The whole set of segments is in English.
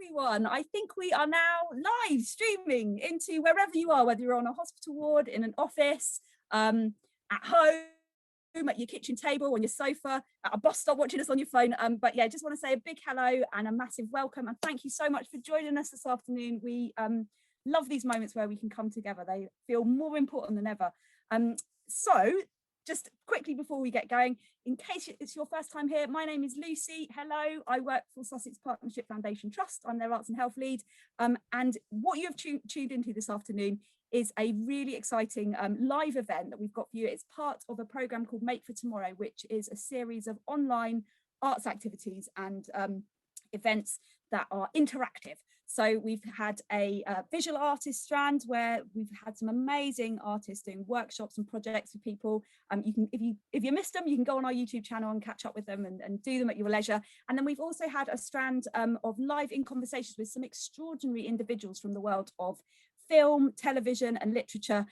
everyone. I think we are now live streaming into wherever you are, whether you're on a hospital ward, in an office, at home, at your kitchen table, on your sofa, at a bus stop watching us on your phone. But yeah, just want to say a big hello and a massive welcome. And thank you so much for joining us this afternoon. We love these moments where we can come together. They feel more important than ever. So just quickly before we get going, in case it's your first time here, my name is Lucy. Hello, I work for Sussex Partnership Foundation Trust. I'm their Arts and Health Lead. And what you have tuned into this afternoon is a really exciting live event that we've got for you. It's part of a programme called Make for Tomorrow, which is a series of online arts activities and events that are interactive. So we've had a visual artist strand where we've had some amazing artists doing workshops and projects for people. You can, if you missed them, you can go on our YouTube channel and catch up with them and do them at your leisure. And then we've also had a strand of live in conversations with some extraordinary individuals from the world of film, television and literature,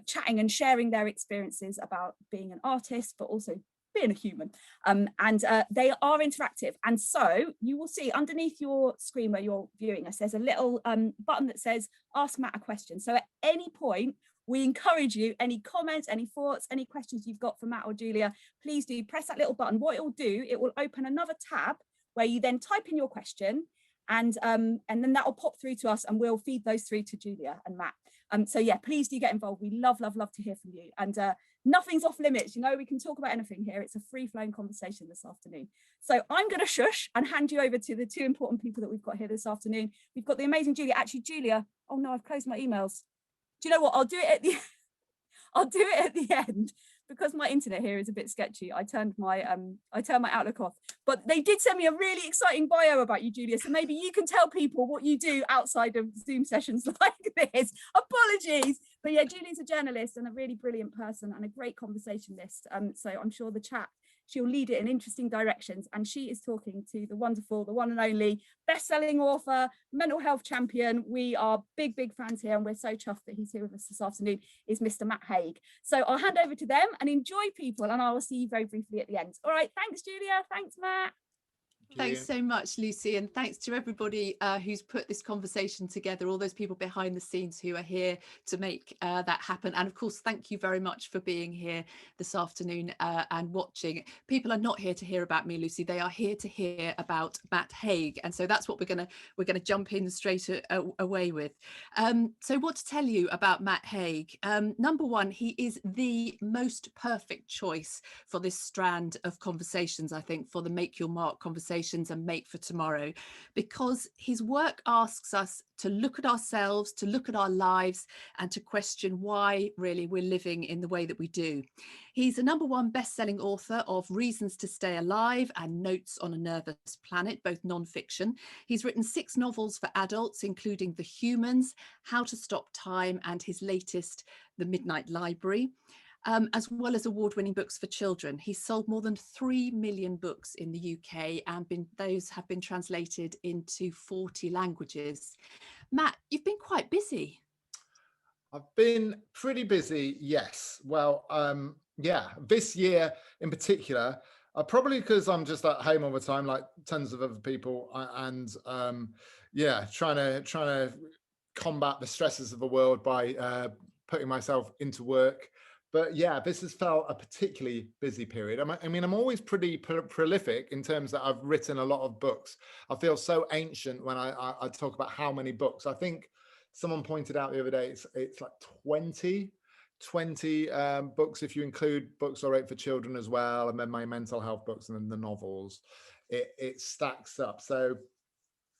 chatting and sharing their experiences about being an artist, but also being a human. They are interactive, and so you will see underneath your screen where you're viewing us, there's a little button that says ask Matt a question. So at any point we encourage you, any comments, any thoughts, any questions you've got for Matt or Julia, please do press that little button. What it will do, it will open another tab where you then type in your question, and then that will pop through to us and we'll feed those through to Julia and Matt. So yeah, please do get involved. We love to hear from you, and nothing's off limits. You know, we can talk about anything here. It's a free-flowing conversation this afternoon. So I'm going to shush and hand you over to the two important people that we've got here this afternoon. We've got the amazing Julia. Actually, Julia, oh no, I've closed my emails. Do you know what? I'll do it at the end, because my internet here is a bit sketchy. I turned my Outlook off, but they did send me a really exciting bio about you, Julia. So maybe you can tell people what you do outside of Zoom sessions like this. Apologies, but yeah, Julia's a journalist and a really brilliant person and a great conversationalist. So I'm sure the chat, she'll lead it in interesting directions, and she is talking to the wonderful, the one and only best-selling author, mental health champion. We are big fans here, and we're so chuffed that he's here with us this afternoon, is Mr. Matt Haig. So I'll hand over to them and enjoy people, and I will see you very briefly at the end. All right, thanks Julia, thanks Matt. Thanks so much, Lucy, and thanks to everybody who's put this conversation together, all those people behind the scenes who are here to make that happen. And of course, thank you very much for being here this afternoon and watching. People are not here to hear about me, Lucy. They are here to hear about Matt Haig, and so that's what we're gonna jump in straight away with. So what to tell you about Matt Haig? Number one, he is the most perfect choice for this strand of conversations, I think, for the Make Your Mark conversation and Make for Tomorrow, because his work asks us to look at ourselves, to look at our lives, and to question why really we're living in the way that we do. He's a #1 best-selling author of Reasons to Stay Alive and Notes on a Nervous Planet, both non-fiction. He's written 6 novels for adults, including The Humans, How to Stop Time, and his latest, The Midnight Library. As well as award-winning books for children. He's sold more than 3 million books in the UK, and those have been translated into 40 languages. Matt, you've been quite busy. I've been pretty busy, yes. Well, yeah, this year in particular, probably because I'm just at home all the time, like tons of other people, and yeah, trying to combat the stresses of the world by putting myself into work. But yeah, this has felt a particularly busy period. I mean, I'm always pretty prolific in terms that I've written a lot of books. I feel so ancient when I talk about how many books. I think someone pointed out the other day, it's like 20 books if you include books I wrote for children as well, and then my mental health books and then the novels. It stacks up. So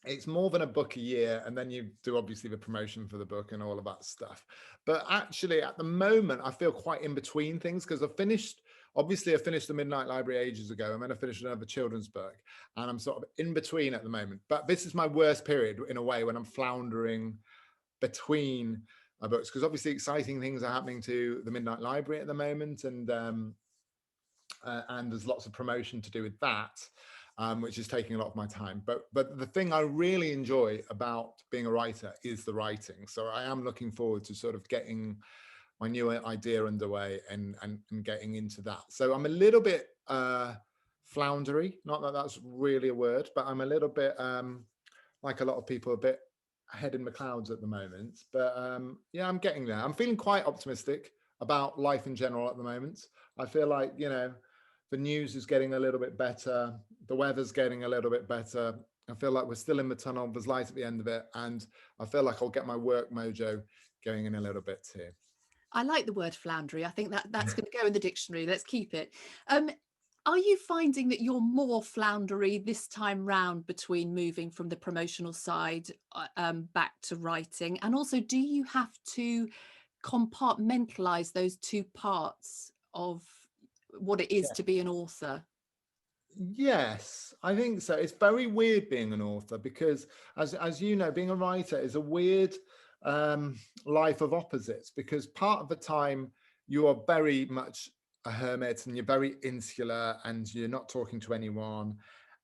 it's more than a book a year, and then you do obviously the promotion for the book and all of that stuff. But actually at the moment I feel quite in between things, because I finished The Midnight Library ages ago, and then I finished another children's book, and I'm sort of in between at the moment. But this is my worst period in a way, when I'm floundering between my books, because obviously exciting things are happening to The Midnight Library at the moment, and there's lots of promotion to do with that. Which is taking a lot of my time. But the thing I really enjoy about being a writer is the writing. So I am looking forward to sort of getting my new idea underway and getting into that. So I'm a little bit floundery, not that that's really a word, but I'm a little bit like a lot of people, a bit head in the clouds at the moment. But yeah, I'm getting there. I'm feeling quite optimistic about life in general at the moment. I feel like, you know, the news is getting a little bit better. The weather's getting a little bit better. I feel like we're still in the tunnel. There's light at the end of it. And I feel like I'll get my work mojo going in a little bit too. I like the word floundery. I think that's going to go in the dictionary. Let's keep it. Are you finding that you're more floundery this time round between moving from the promotional side back to writing? And also, do you have to compartmentalize those two parts of what it is to be an author? Yes, I think so. It's very weird being an author because, as you know, being a writer is a weird life of opposites, because part of the time you are very much a hermit and you're very insular and you're not talking to anyone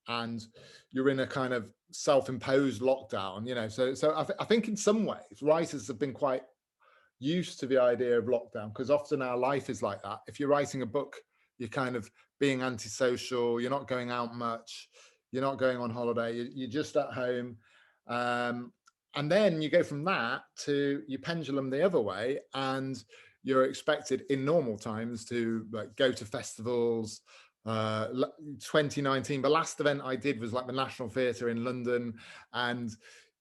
and you're in a kind of self-imposed lockdown, you know. So I think in some ways writers have been quite used to the idea of lockdown, because often our life is like that. If you're writing a book, you're kind of being antisocial, you're not going out much, you're not going on holiday, you're just at home. And then you go from that to you pendulum the other way, and you're expected in normal times to like go to festivals. 2019, the last event I did was like the National Theatre in London, and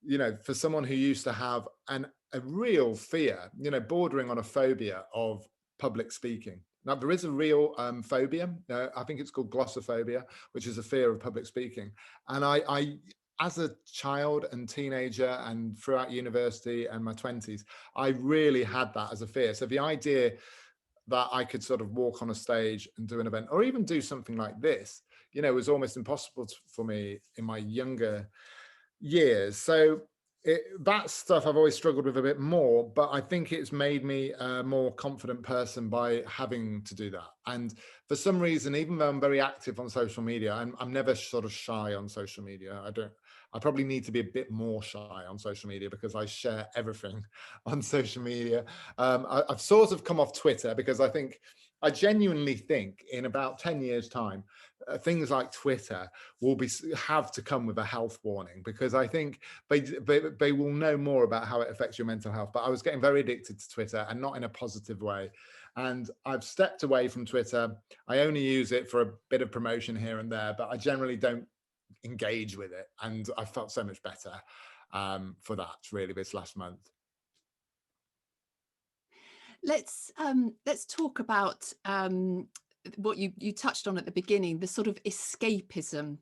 you know, for someone who used to have a real fear, you know, bordering on a phobia of public speaking. Now, there is a real phobia. I think it's called glossophobia, which is a fear of public speaking. And I, as a child and teenager and throughout university and my 20s, I really had that as a fear. So the idea that I could sort of walk on a stage and do an event or even do something like this, you know, was almost impossible for me in my younger years. So that stuff I've always struggled with a bit more, but I think it's made me a more confident person by having to do that. And for some reason, even though I'm very active on social media, I'm never sort of shy on social media. I probably need to be a bit more shy on social media because I share everything on social media. I've sort of come off Twitter because I genuinely think in about 10 years time, things like Twitter will have to come with a health warning, because I think they will know more about how it affects your mental health. But I was getting very addicted to Twitter, and not in a positive way. And I've stepped away from Twitter. I only use it for a bit of promotion here and there, but I generally don't engage with it. And I felt so much better for that really this last month. Let's talk about what you touched on at the beginning, the sort of escapism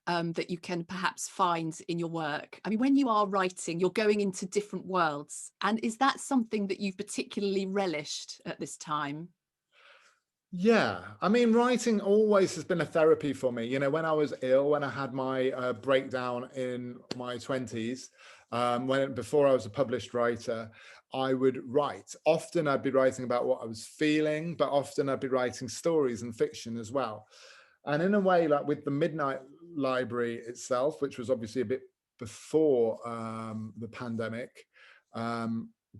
that you can perhaps find in your work. I mean, when you are writing, you're going into different worlds. And is that something that you've particularly relished at this time? Yeah, I mean, writing always has been a therapy for me. You know, when I was ill, when I had my breakdown in my 20s, before I was a published writer, I would write. Often I'd be writing about what I was feeling, but often I'd be writing stories and fiction as well. And in a way, like with the Midnight Library itself, which was obviously a bit before the pandemic,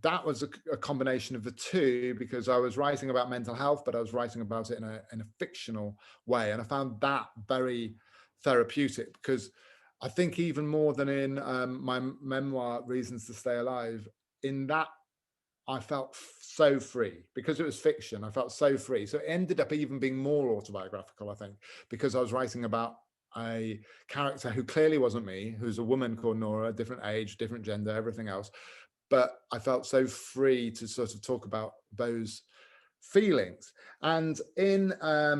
that was a combination of the two, because I was writing about mental health, but I was writing about it in a fictional way. And I found that very therapeutic, because I think even more than in my memoir, Reasons to Stay Alive, in that I felt so free because it was fiction. I felt so free. So it ended up even being more autobiographical, I think, because I was writing about a character who clearly wasn't me, who's a woman called Nora, different age, different gender, everything else. But I felt so free to sort of talk about those feelings. And I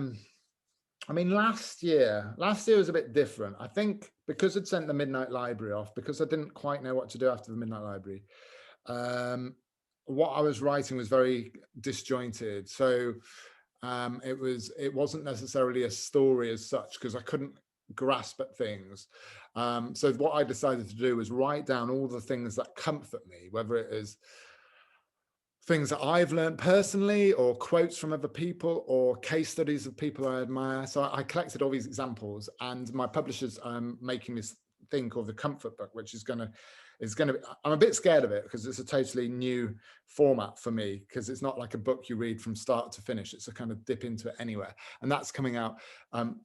mean, last year was a bit different. I think because I'd sent the Midnight Library off, because I didn't quite know what to do after the Midnight Library, what I was writing was very disjointed. So it wasn't necessarily a story as such, because I couldn't grasp at things. So what I decided to do was write down all the things that comfort me, whether it is things that I've learned personally, or quotes from other people, or case studies of people I admire. So I collected all these examples, and my publishers making this thing called the Comfort Book, which is going to is going to be, I'm a bit scared of it because it's a totally new format for me, because it's not like a book you read from start to finish. It's a kind of dip into it anywhere. And that's coming out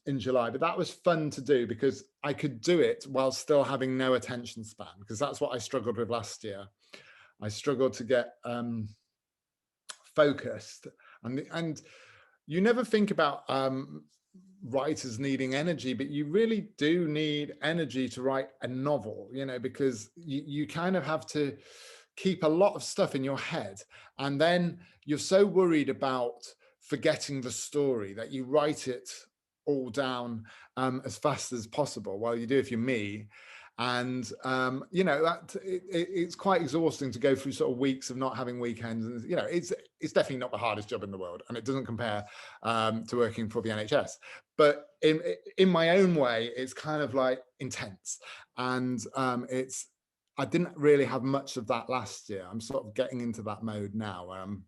in July. But that was fun to do because I could do it while still having no attention span, because that's what I struggled with last year. I struggled to get focused, and you never think about writers needing energy, but you really do need energy to write a novel, you know, because you kind of have to keep a lot of stuff in your head, and then you're so worried about forgetting the story that you write it all down as fast as possible. Well, you do if you're me. And you know, that it's quite exhausting to go through sort of weeks of not having weekends, and you know, it's definitely not the hardest job in the world, and it doesn't compare to working for the NHS, but in my own way it's kind of like intense. And I didn't really have much of that last year. I'm sort of getting into that mode now where I'm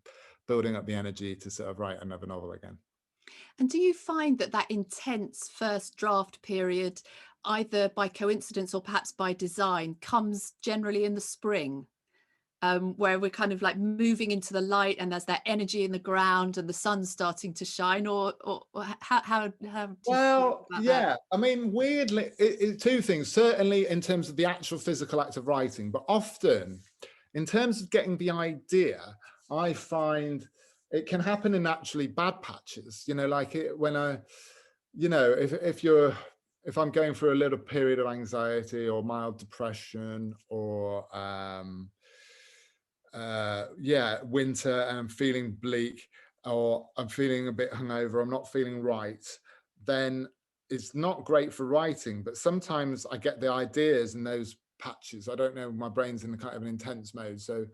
building up the energy to sort of write another novel again. And do you find that that intense first draft period, either by coincidence or perhaps by design, comes generally in the spring, where we're kind of like moving into the light and there's that energy in the ground and the sun's starting to shine, or how do you Well, feel about yeah, that? I mean, weirdly, two things, certainly in terms of the actual physical act of writing, but often in terms of getting the idea, I find it can happen in actually bad patches, you know, like when I, you know, if I'm going through a little period of anxiety or mild depression, or yeah, winter, and I'm feeling bleak, or I'm feeling a bit hungover, I'm not feeling right, then it's not great for writing. But sometimes I get the ideas in those patches. I don't know, my brain's in a kind of an intense mode, so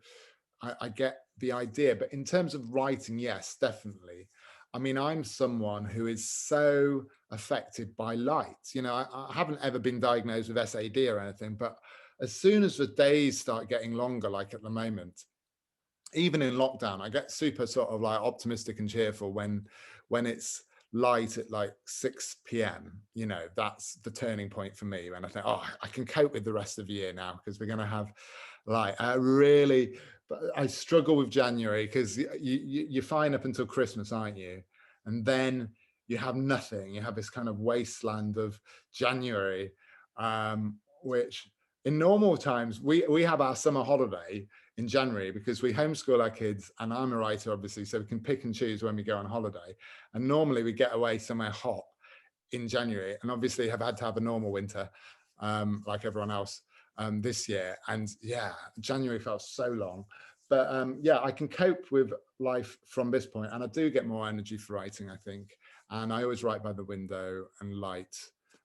I get the idea. But in terms of writing, yes, definitely. I mean, I'm someone who is so affected by light. You know, I haven't ever been diagnosed with SAD or anything, but as soon as the days start getting longer, like at the moment, even in lockdown, I get super sort of like optimistic and cheerful when it's light at like 6 p.m. You know, that's the turning point for me, when I think, oh, I can cope with the rest of the year now, because we're going to have like really. But I struggle with January, because you're fine up until Christmas, aren't you? And then you have nothing. You have this kind of wasteland of January, which in normal times we have our summer holiday in January, because we homeschool our kids, and I'm a writer obviously, so we can pick and choose when we go on holiday, and normally we get away somewhere hot in January, and obviously have had to have a normal winter like everyone else this year. And yeah, January felt so long, but yeah, I can cope with life from this point, and I do get more energy for writing, I think. And I always write by the window and light.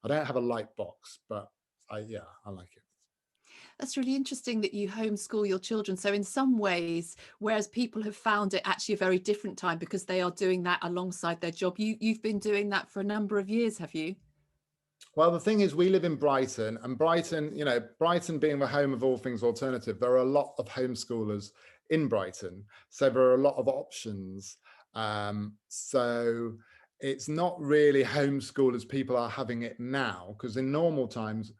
I don't have a light box, but I like it. That's really interesting that you homeschool your children. So in some ways, whereas people have found it actually a very different time because they are doing that alongside their job, you've been doing that for a number of years, have you? Well, the thing is, we live in Brighton, and Brighton, you know, Brighton being the home of all things alternative, there are a lot of homeschoolers in Brighton. So there are a lot of options. So it's not really homeschool as people are having it now, because in normal times,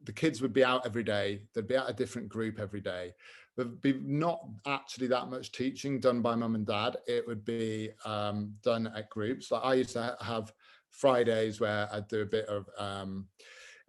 the kids would be out every day. They'd be at a different group every day. There'd be not actually that much teaching done by mum and dad. It would be done at groups. Like I used to have Fridays where I'd do a bit of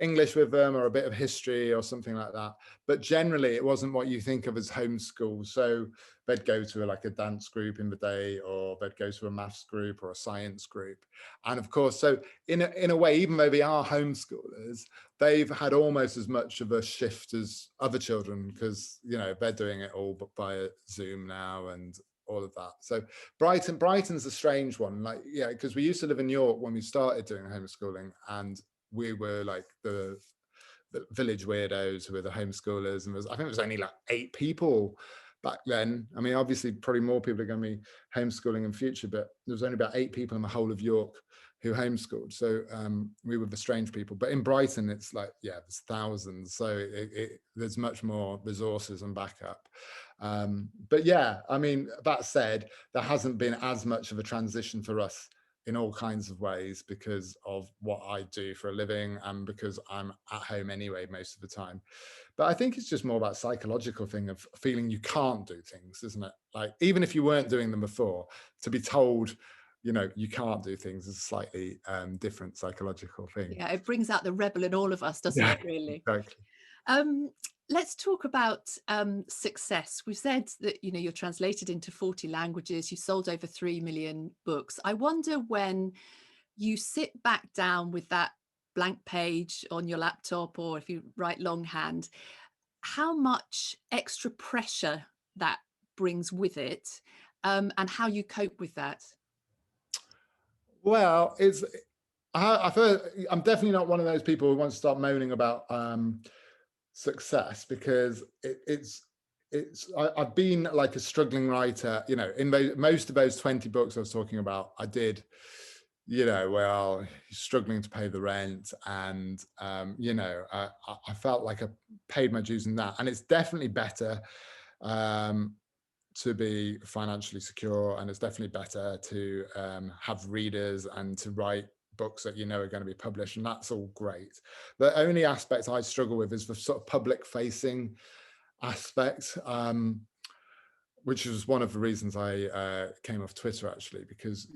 English with them, or a bit of history or something like that. But generally it wasn't what you think of as homeschool. So they'd go to like a dance group in the day, or they'd go to a maths group or a science group. And of course, so in a way, even though they are homeschoolers, they've had almost as much of a shift as other children, because, you know, they're doing it all but via Zoom now and all of that. So Brighton's a strange one, like, yeah, because we used to live in York when we started doing homeschooling, and we were like the village weirdos who were the homeschoolers, and I think it was only like 8 people back then. I mean, obviously probably more people are going to be homeschooling in future, but there was only about 8 people in the whole of York who homeschooled. So we were the strange people. But in Brighton, it's like, yeah, there's thousands. So there's much more resources and backup. But yeah, I mean, that said, there hasn't been as much of a transition for us in all kinds of ways because of what I do for a living and because I'm at home anyway most of the time. But I think it's just more about psychological thing of feeling you can't do things, isn't it? Like, even if you weren't doing them before, to be told, you know, you can't do things is a slightly different psychological thing. Yeah, it brings out the rebel in all of us, doesn't it, really? Exactly. Let's talk about success. We've said that, you know, you're translated into 40 languages, you've sold over 3 million books. I wonder, when you sit back down with that blank page on your laptop, or if you write longhand, how much extra pressure that brings with it, and how you cope with that. Well, I'm definitely not one of those people who wants to start moaning about success, because I've been like a struggling writer, you know. In most of those 20 books I was talking about, I did, you know, well, struggling to pay the rent, and you know, I felt like I paid my dues in that. And it's definitely better to be financially secure, and it's definitely better to have readers and to write books that you know are going to be published, and that's all great. The only aspect I struggle with is the sort of public facing aspect, which is one of the reasons I came off Twitter, actually, because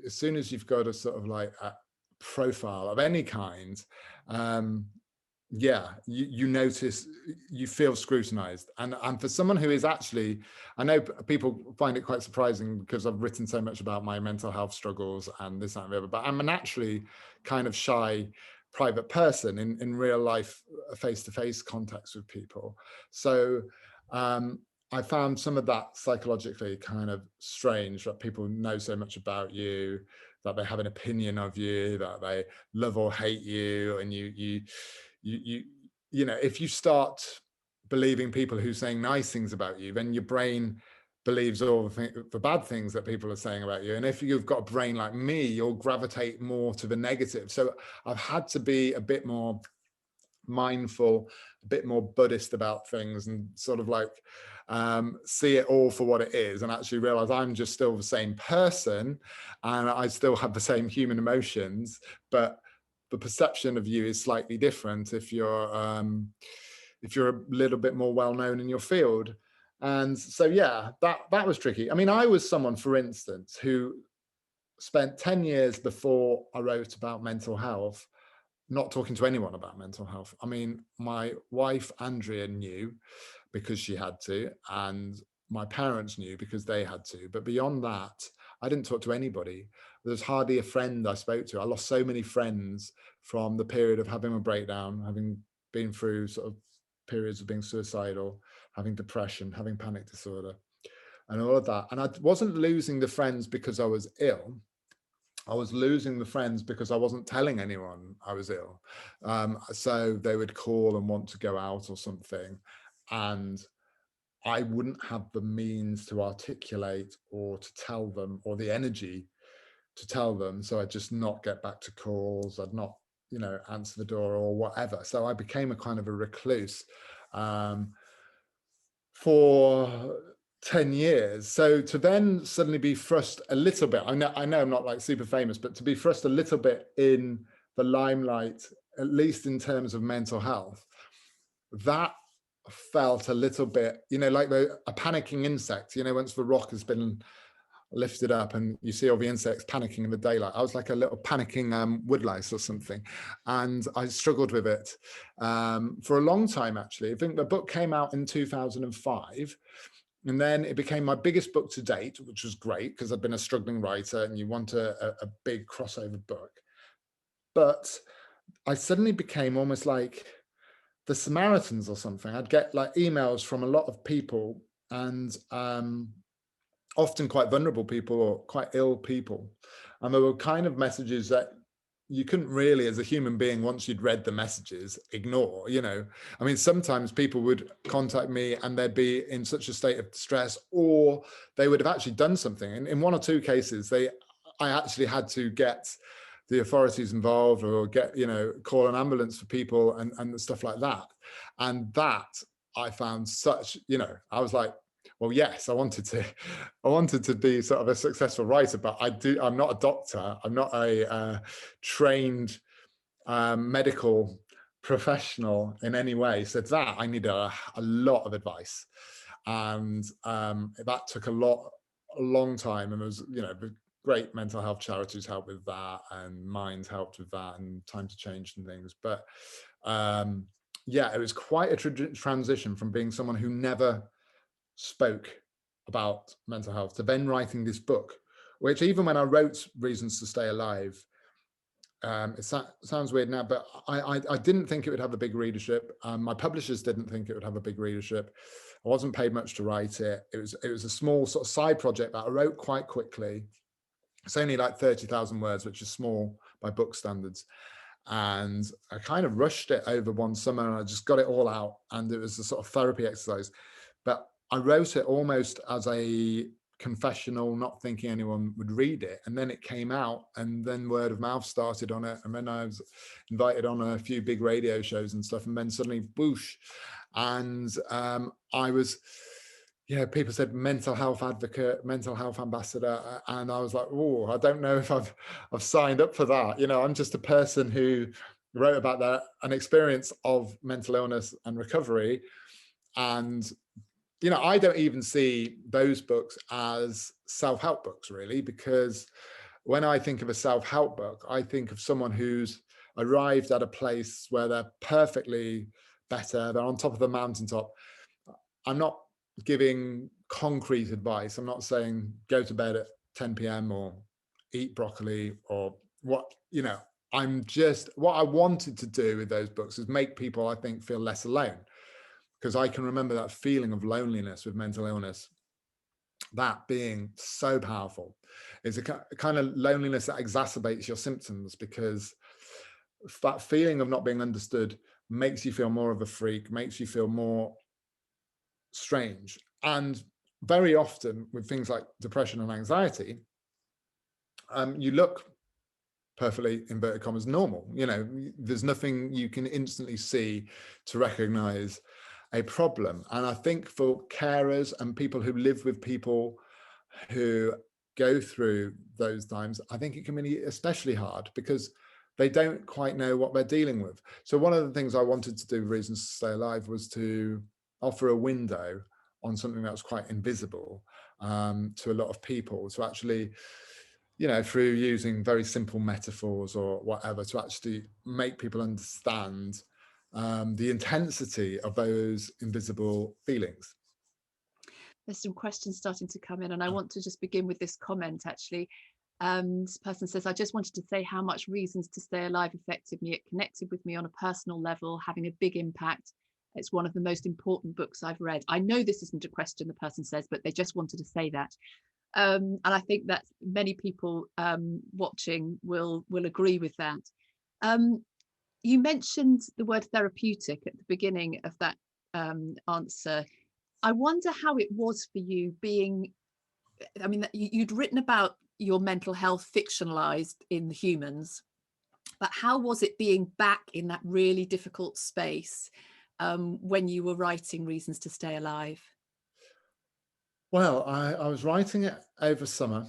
as soon as you've got a sort of like a profile of any kind, yeah, you notice, you feel scrutinized. And for someone who is actually, I know people find it quite surprising because I've written so much about my mental health struggles and this, that, and the other, but I'm a naturally kind of shy private person in real life, face-to-face contacts with people. So I found some of that psychologically kind of strange, that people know so much about you, that they have an opinion of you, that they love or hate you, and you know, if you start believing people who are saying nice things about you, then your brain believes all the bad things that people are saying about you. And if you've got a brain like me, you'll gravitate more to the negative. So I've had to be a bit more mindful, a bit more Buddhist about things, and sort of like see it all for what it is, and actually realize I'm just still the same person, and I still have the same human emotions, but the perception of you is slightly different if you're a little bit more well known in your field. And so yeah, that was tricky. I mean, I was someone, for instance, who spent 10 years before I wrote about mental health not talking to anyone about mental health. I mean, my wife Andrea knew because she had to, and my parents knew because they had to, but beyond that, I didn't talk to anybody. There's hardly a friend I spoke to. I lost so many friends from the period of having a breakdown, having been through sort of periods of being suicidal, having depression, having panic disorder, and all of that. And I wasn't losing the friends because I was ill. I was losing the friends because I wasn't telling anyone I was ill. So they would call and want to go out or something, and I wouldn't have the means to articulate or to tell them, or the energy to tell them. So I'd just not get back to calls. I'd not, you know, answer the door or whatever. So I became a kind of a recluse for 10 years. So to then suddenly be thrust a little bit, I know I'm not like super famous, but to be thrust a little bit in the limelight, at least in terms of mental health, that felt a little bit, you know, like a panicking insect, you know, once the rock has been lifted up and you see all the insects panicking in the daylight. I was like a little panicking woodlice or something, and I struggled with it for a long time, actually. I think the book came out in 2005, and then it became my biggest book to date, which was great because I've been a struggling writer and you want a big crossover book. But I suddenly became almost like the Samaritans or something. I'd get like emails from a lot of people, and often quite vulnerable people or quite ill people. And there were kind of messages that you couldn't really, as a human being, once you'd read the messages, ignore, you know. I mean, sometimes people would contact me and they'd be in such a state of distress, or they would have actually done something. And in one or two cases, I actually had to get the authorities involved, or get, you know, call an ambulance for people and stuff like that. And that I found such, you know, I was like, well, yes, I wanted to be sort of a successful writer, but I'm not a doctor. I'm not a trained medical professional in any way. So that I needed a lot of advice, and that took a long time. And there was, great mental health charities helped with that, and Mind helped with that, and Time to Change and things. But yeah, it was quite a transition from being someone who never spoke about mental health to then writing this book, which even when I wrote Reasons to Stay Alive, it sounds weird now, but I didn't think it would have a big readership. My publishers didn't think it would have a big readership. I wasn't paid much to write it. It was a small sort of side project that I wrote quite quickly. It's only like 30,000 words, which is small by book standards. And I kind of rushed it over one summer, and I just got it all out. And it was a sort of therapy exercise. But I wrote it almost as a confessional, not thinking anyone would read it. And then it came out, and then word of mouth started on it. And then I was invited on a few big radio shows and stuff. And then suddenly, whoosh. And I was, people said mental health advocate, mental health ambassador. And I was like, oh, I don't know if I've signed up for that. I'm just a person who wrote about an experience of mental illness and recovery. And I don't even see those books as self-help books, really, because when I think of a self-help book, I think of someone who's arrived at a place where they're perfectly better, they're on top of the mountaintop. I'm not giving concrete advice. I'm not saying go to bed at 10 p.m. or eat broccoli or what I wanted to do with those books is make people, I think, feel less alone. Because I can remember that feeling of loneliness with mental illness, that being so powerful. It's a kind of loneliness that exacerbates your symptoms, because that feeling of not being understood makes you feel more of a freak, makes you feel more strange. And very often with things like depression and anxiety, you look perfectly, inverted commas, normal. There's nothing you can instantly see to recognize a problem. And I think for carers and people who live with people who go through those times, I think it can be especially hard because they don't quite know what they're dealing with. So one of the things I wanted to do, Reasons to Stay Alive, was to offer a window on something that was quite invisible to a lot of people, to actually, through using very simple metaphors or whatever, to actually make people understand the intensity of those invisible feelings. There's some questions starting to come in, and I want to just begin with this comment, actually. This person says, I just wanted to say how much Reasons to Stay Alive affected me. It connected with me on a personal level, having a big impact. It's one of the most important books I've read. I know this isn't a question, the person says, but they just wanted to say that. And I think that many people watching will agree with that. You mentioned the word therapeutic at the beginning of that answer. I wonder how it was for you being, you'd written about your mental health fictionalized in The Humans, but how was it being back in that really difficult space when you were writing Reasons to Stay Alive? Well, I was writing it over summer.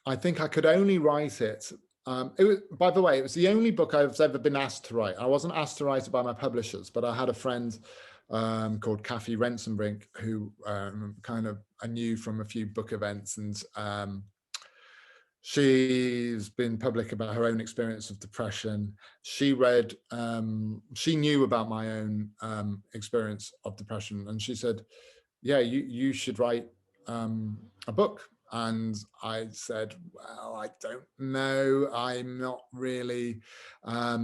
I think I could only write it. It was, by the way, it was the only book I've ever been asked to write. I wasn't asked to write it by my publishers, but I had a friend called Kathy Rensenbrink, who I knew from a few book events, and she's been public about her own experience of depression. She knew about my own experience of depression, and she said, yeah, you should write a book. And I said, well, I don't know. I'm not really, I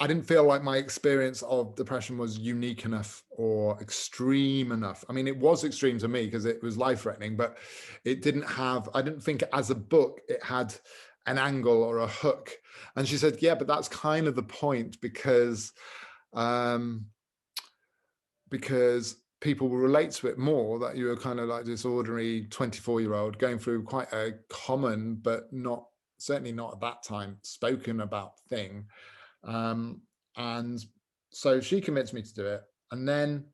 didn't feel like my experience of depression was unique enough or extreme enough. I mean, it was extreme to me because it was life-threatening, but I didn't think as a book, it had an angle or a hook. And she said, yeah, but that's kind of the point, because people will relate to it more, that you're kind of like this ordinary 24-year-old going through quite a common, but certainly not at that time, spoken about thing. And so she convinced me to do it. And then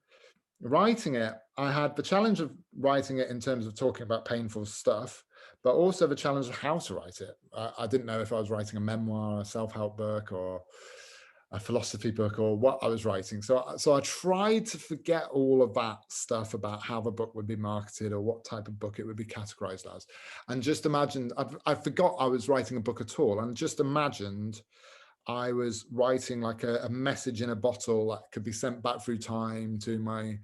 writing it, I had the challenge of writing it in terms of talking about painful stuff, but also the challenge of how to write it. I didn't know if I was writing a memoir, a self-help book, or a philosophy book, or what I was writing. So I tried to forget all of that stuff about how the book would be marketed or what type of book it would be categorized as, and just imagined, I forgot I was writing a book at all, and just imagined I was writing like a message in a bottle that could be sent back through time to my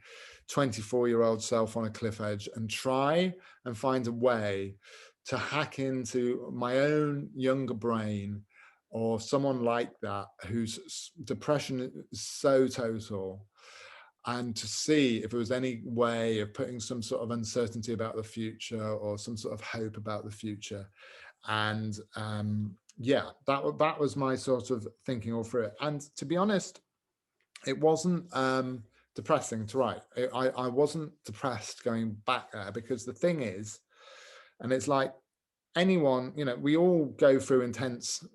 24-year-old self on a cliff edge, and try and find a way to hack into my own younger brain, or someone like that whose depression is so total, and to see if there was any way of putting some sort of uncertainty about the future or some sort of hope about the future. And yeah, that was my sort of thinking all through it. And to be honest, it wasn't depressing to write. I wasn't depressed going back there, because the thing is, and it's like anyone, you know, we all go through intense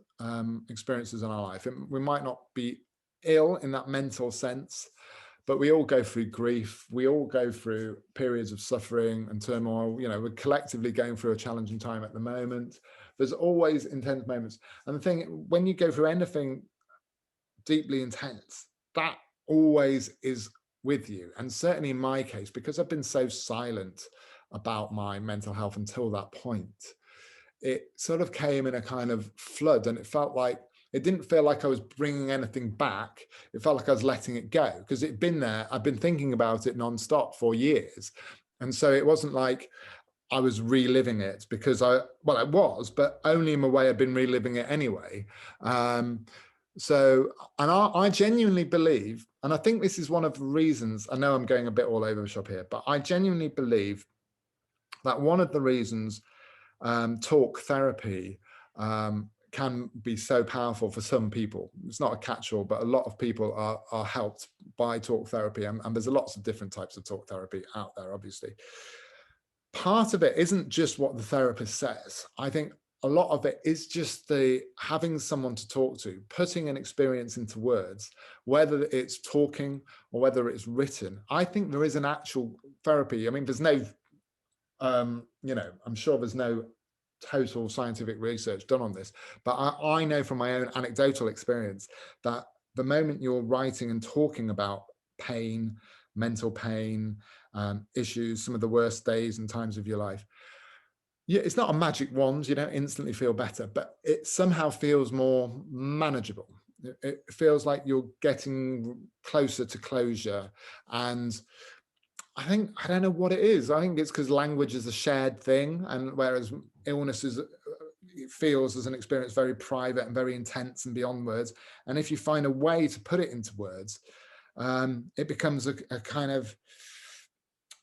experiences in our life, and we might not be ill in that mental sense, but we all go through grief. We all go through periods of suffering and turmoil. You know, we're collectively going through a challenging time at the moment. There's always intense moments. And the thing, when you go through anything deeply intense, that always is with you. And certainly in my case, because I've been so silent about my mental health until that point, it sort of came in a kind of flood, and it felt like, it didn't feel like I was bringing anything back. It felt like I was letting it go, because it'd been there. I've been thinking about it nonstop for years. And so it wasn't like I was reliving it, because I was, but only in a way I've been reliving it anyway. So, and I genuinely believe, and I think this is one of the reasons, I know I'm going a bit all over the shop here, but I genuinely believe that one of the reasons talk therapy can be so powerful for some people. It's not a catch-all, but a lot of people are helped by talk therapy, and there's lots of different types of talk therapy out there, obviously. Part of it isn't just what the therapist says. I think a lot of it is just the having someone to talk to, putting an experience into words, whether it's talking or whether it's written. I think there is an actual therapy. I mean, there's no, you know, I'm sure there's no total scientific research done on this, but I know from my own anecdotal experience that the moment you're writing and talking about pain, mental pain, issues, some of the worst days and times of your life, yeah, it's not a magic wand, you don't instantly feel better, but it somehow feels more manageable. It feels like you're getting closer to closure. And I think, I don't know what it is. I think it's because language is a shared thing, and whereas illness is, it feels as an experience very private and very intense and beyond words. And if you find a way to put it into words, it becomes a kind of,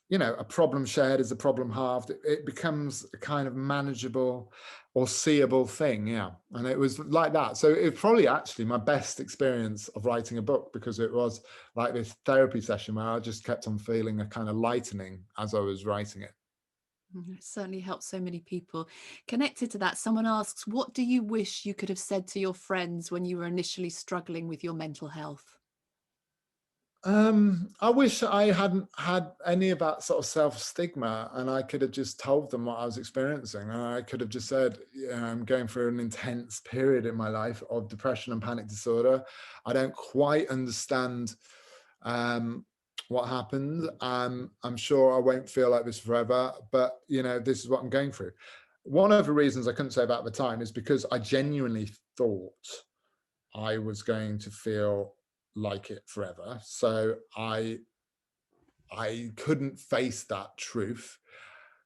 you know, a problem shared is a problem halved. It becomes a kind of manageable or seeable thing. Yeah. And it was like that. So it was probably actually my best experience of writing a book, because it was like this therapy session where I just kept on feeling a kind of lightening as I was writing it. It certainly helps so many people. Connected to that, someone asks, what do you wish you could have said to your friends when you were initially struggling with your mental health? I wish I hadn't had any of that sort of self-stigma, and I could have just told them what I was experiencing. And I could have just said, you know, I'm going through an intense period in my life of depression and panic disorder. I don't quite understand what happened. I'm sure I won't feel like this forever, but you know, this is what I'm going through. One of the reasons I couldn't say about the time is because I genuinely thought I was going to feel like it forever. So I couldn't face that truth.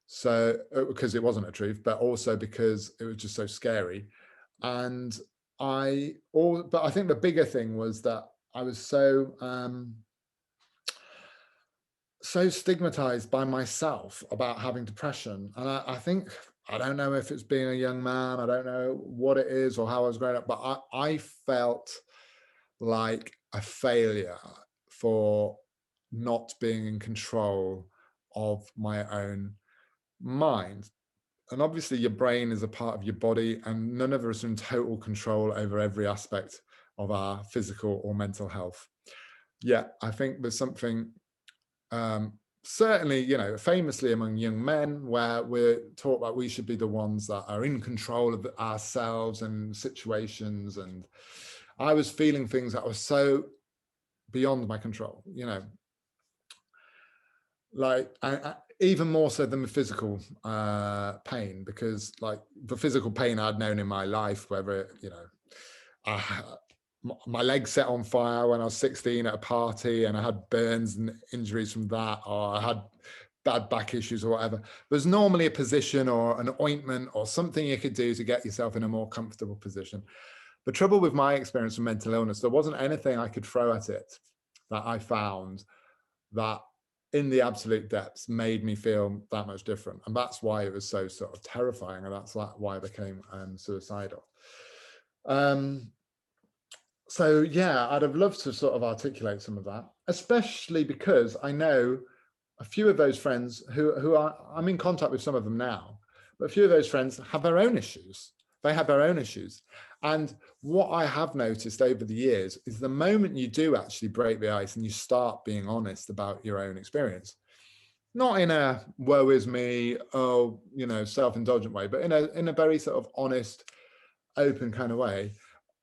So because it wasn't a truth, but also because it was just so scary. And but I think the bigger thing was that I was so stigmatized by myself about having depression. And I think, I don't know if it's being a young man, I don't know what it is or how I was growing up, but I felt like a failure for not being in control of my own mind. And obviously your brain is a part of your body, and none of us are in total control over every aspect of our physical or mental health. Yeah, I think there's something certainly, you know, famously among young men, where we're taught that we should be the ones that are in control of ourselves and situations. And I was feeling things that were so beyond my control, you know, like even more so than the physical pain, because like the physical pain I'd known in my life, whether, you know, my leg set on fire when I was 16 at a party and I had burns and injuries from that, or I had bad back issues or whatever. There's normally a position or an ointment or something you could do to get yourself in a more comfortable position. The trouble with my experience of mental illness, there wasn't anything I could throw at it that I found that in the absolute depths made me feel that much different. And that's why it was so sort of terrifying, and that's why I became suicidal. So yeah, I'd have loved to sort of articulate some of that, especially because I know a few of those friends who I'm in contact with, some of them now, but a few of those friends have their own issues. They have their own issues. And what I have noticed over the years is the moment you do actually break the ice and you start being honest about your own experience, not in a woe is me, oh, you know, self-indulgent way, but in a very sort of honest, open kind of way,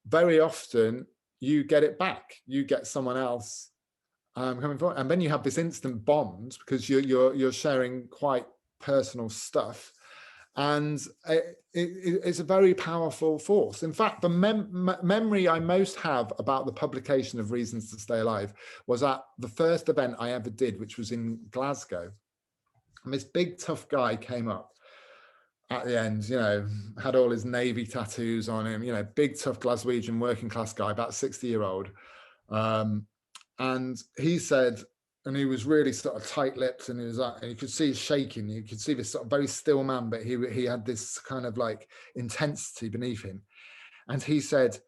very often you get it back. You get someone else coming forward, and then you have this instant bond because you're sharing quite personal stuff, and it's a very powerful force. In fact, the memory I most have about the publication of Reasons to Stay Alive was at the first event I ever did, which was in Glasgow, and this big tough guy came up at the end, you know, had all his Navy tattoos on him, you know, big tough Glaswegian working class guy, about 60-year-old. And he said, and he was really sort of tight-lipped, and he was like, and you could see he's shaking. You could see this sort of very still man, but he had this kind of like intensity beneath him. And he said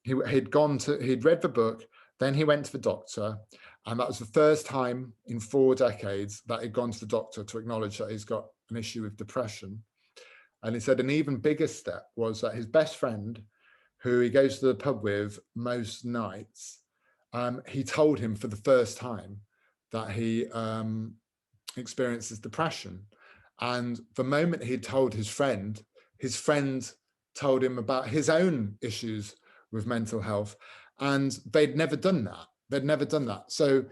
he'd read the book, then he went to the doctor, and that was the first time in 4 decades that he'd gone to the doctor to acknowledge that he's got an issue with depression. And he said an even bigger step was that his best friend, who he goes to the pub with most nights, he told him for the first time that he experiences depression. And the moment he told his friend told him about his own issues with mental health, and they'd never done that. So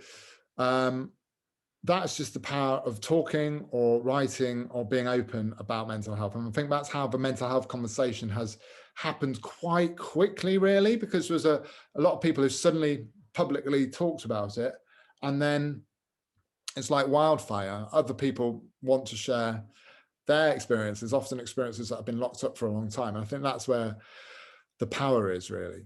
that's just the power of talking or writing or being open about mental health. And I think that's how the mental health conversation has happened quite quickly, really, because there's a lot of people who suddenly publicly talked about it, and then it's like wildfire. Other people want to share their experiences, often experiences that have been locked up for a long time. And I think that's where the power is, really.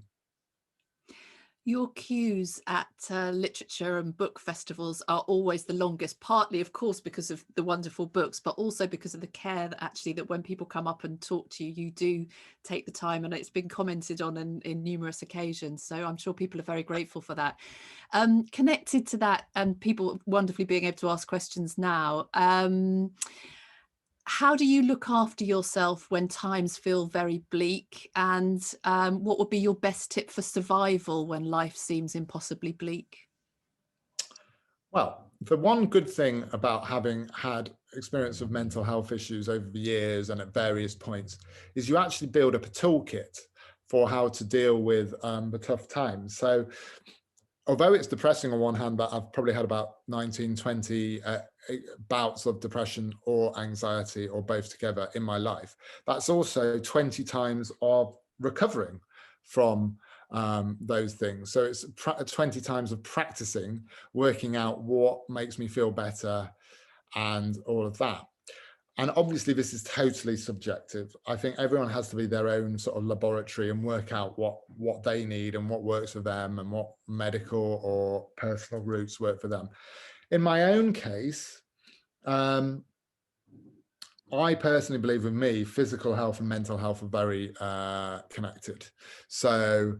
Your queues at literature and book festivals are always the longest, partly, of course, because of the wonderful books, but also because of the care that when people come up and talk to you, you do take the time, and it's been commented on in numerous occasions. So I'm sure people are very grateful for that. Connected to that, and people wonderfully being able to ask questions now, how do you look after yourself when times feel very bleak? And what would be your best tip for survival when life seems impossibly bleak? Well, the one good thing about having had experience of mental health issues over the years and at various points is you actually build up a toolkit for how to deal with the tough times. So although it's depressing on one hand, but I've probably had about 19, 20 bouts of depression or anxiety or both together in my life, that's also 20 times of recovering from those things. So it's 20 times of practicing, working out what makes me feel better and all of that. And obviously this is totally subjective. I think everyone has to be their own sort of laboratory and work out what they need and what works for them and what medical or personal routes work for them. In my own case, I personally believe with me, physical health and mental health are very connected. So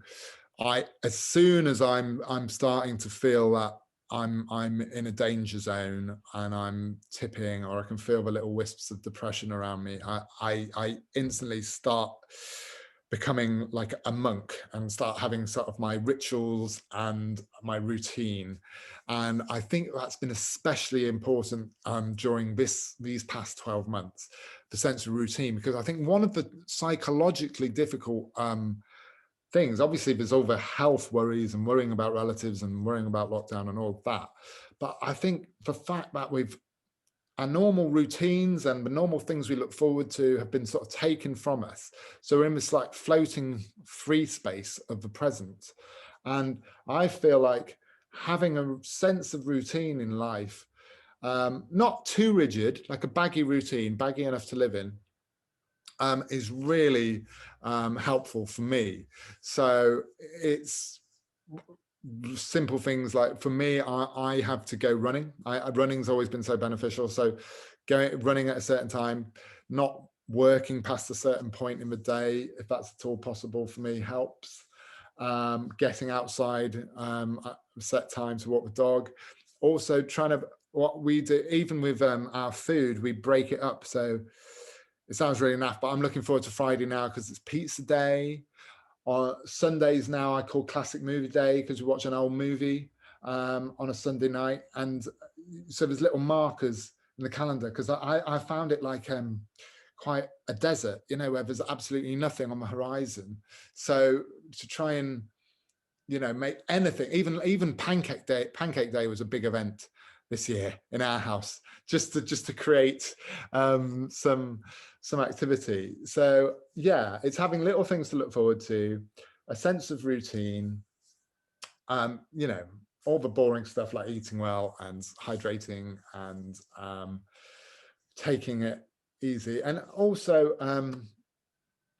as soon as I'm starting to feel that I'm in a danger zone and I'm tipping, or I can feel the little wisps of depression around me, I instantly start becoming like a monk and start having sort of my rituals and my routine. And I think that's been especially important during these past 12 months, the sense of routine, because I think one of the psychologically difficult things, obviously there's all the health worries and worrying about relatives and worrying about lockdown and all of that. But I think the fact that our normal routines and the normal things we look forward to have been sort of taken from us. So we're in this like floating free space of the present. And I feel like having a sense of routine in life, not too rigid, like a baggy routine, baggy enough to live in, is really helpful for me. So it's simple things like, for me, I have to go running. Running's always been so beneficial. So running at a certain time, not working past a certain point in the day, if that's at all possible for me, helps. Getting outside a set time to walk the dog. Also trying to, what we do, even with our food, we break it up. So it sounds really naff, but I'm looking forward to Friday now because it's pizza day. On Sundays now, I call classic movie day because we watch an old movie on a Sunday night. And so there's little markers in the calendar, because I found it like quite a desert, you know, where there's absolutely nothing on the horizon. So to try and, you know, make anything, even pancake day was a big event this year in our house, just to create some activity. So yeah, it's having little things to look forward to, a sense of routine, you know, all the boring stuff like eating well and hydrating and taking it easy. And also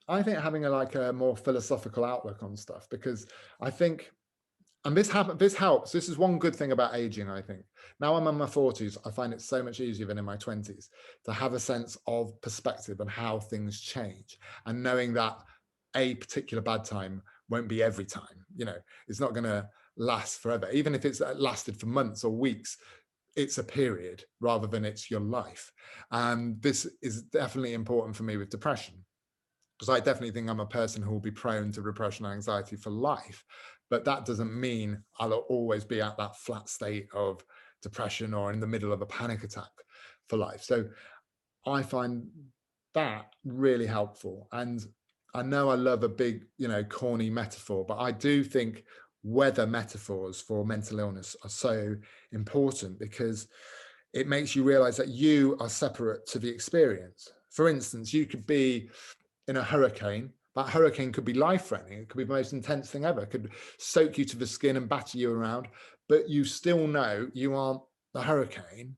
I think having a more philosophical outlook on stuff, because I think, and this helps. This is one good thing about aging, I think. Now I'm in my 40s, I find it so much easier than in my 20s to have a sense of perspective and how things change, and knowing that a particular bad time won't be every time. You know, it's not going to last forever. Even if it's lasted for months or weeks, it's a period rather than it's your life. And this is definitely important for me with depression, because I definitely think I'm a person who will be prone to depression and anxiety for life. But that doesn't mean I'll always be at that flat state of depression or in the middle of a panic attack for life. So I find that really helpful. And I know I love a big, you know, corny metaphor, but I do think weather metaphors for mental illness are so important, because it makes you realize that you are separate to the experience. For instance, you could be in a hurricane. That hurricane could be life-threatening. It could be the most intense thing ever. It could soak you to the skin and batter you around, but you still know you aren't the hurricane.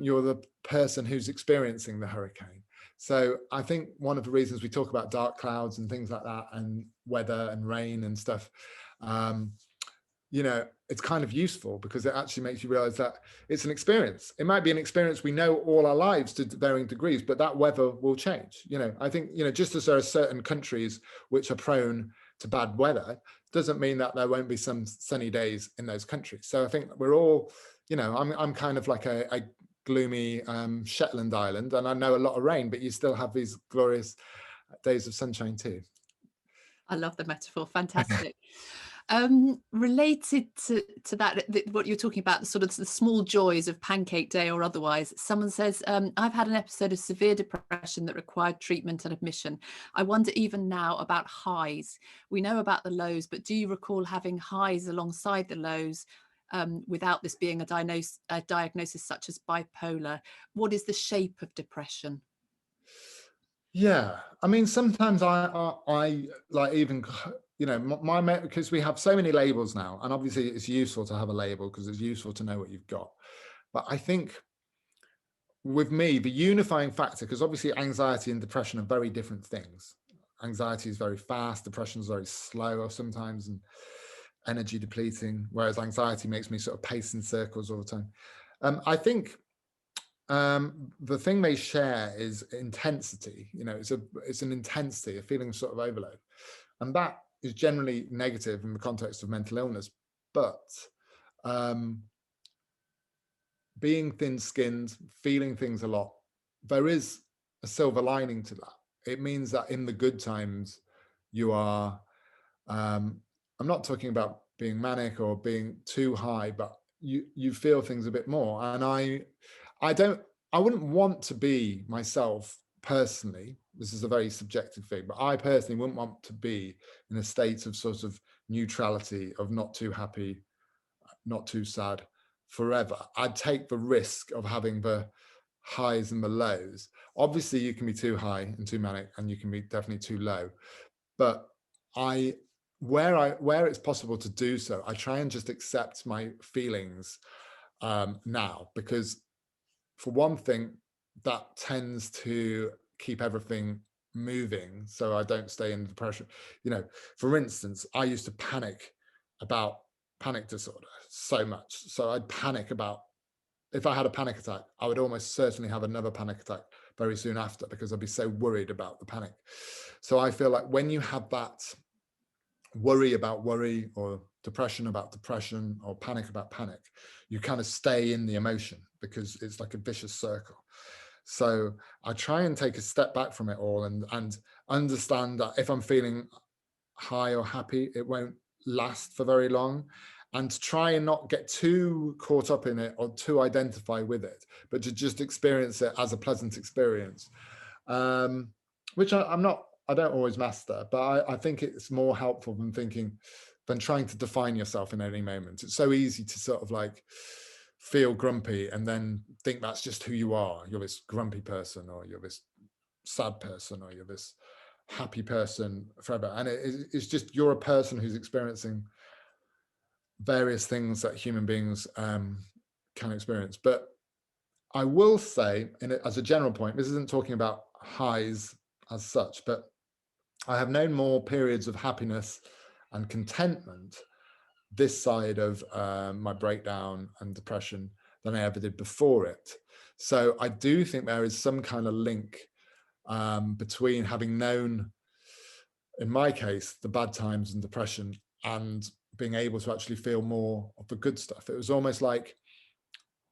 You're the person who's experiencing the hurricane. So I think one of the reasons we talk about dark clouds and things like that, and weather and rain and stuff, you know, it's kind of useful, because it actually makes you realize that it's an experience. It might be an experience we know all our lives to varying degrees, but that weather will change. You know, I think, you know, just as there are certain countries which are prone to bad weather, doesn't mean that there won't be some sunny days in those countries. So I think we're all, you know, I'm kind of like a gloomy Shetland island, and I know a lot of rain, but you still have these glorious days of sunshine too. I love the metaphor. Fantastic. Related to that, what you're talking about, the sort of the small joys of pancake day or otherwise, someone says, I've had an episode of severe depression that required treatment and admission. I wonder even now about highs. We know about the lows, but do you recall having highs alongside the lows, without this being a diagnosis such as bipolar? What is the shape of depression? Yeah, I mean, sometimes I like, even, you know, because we have so many labels now, and obviously it's useful to have a label because it's useful to know what you've got. But I think with me, the unifying factor, because obviously anxiety and depression are very different things. Anxiety is very fast, depression is very slow or sometimes, and energy depleting, whereas anxiety makes me sort of pace in circles all the time. I think the thing they share is intensity. You know, it's an intensity, a feeling of sort of overload, and that is generally negative in the context of mental illness. But being thin-skinned, feeling things a lot, there is a silver lining to that. It means that in the good times, you are, I'm not talking about being manic or being too high, but you feel things a bit more. And I wouldn't want to be myself personally. This is a very subjective thing, but I personally wouldn't want to be in a state of sort of neutrality, of not too happy, not too sad forever. I'd take the risk of having the highs and the lows. Obviously, you can be too high and too manic, and you can be definitely too low. But where it's possible to do so, I try and just accept my feelings now, because for one thing, that tends to keep everything moving, so I don't stay in depression. For instance, I used to panic about panic disorder so much. So I'd panic about, if I had a panic attack, I would almost certainly have another panic attack very soon after, because I'd be so worried about the panic. So I feel like when you have that worry about worry, or depression about depression, or panic about panic, you kind of stay in the emotion, because it's like a vicious circle. So I try and take a step back from it all, and understand that if I'm feeling high or happy, it won't last for very long, and to try and not get too caught up in it or too identify with it, but to just experience it as a pleasant experience, which I don't always master, but I think it's more helpful than trying to define yourself in any moment. It's so easy to sort of like feel grumpy and then think that's just who you are. You're this grumpy person, or you're this sad person, or you're this happy person forever. And it's just, you're a person who's experiencing various things that human beings can experience. But I will say, as a general point, this isn't talking about highs as such, but I have known more periods of happiness and contentment this side of my breakdown and depression than I ever did before it. So I do think there is some kind of link between having known, in my case, the bad times and depression, and being able to actually feel more of the good stuff. It was almost like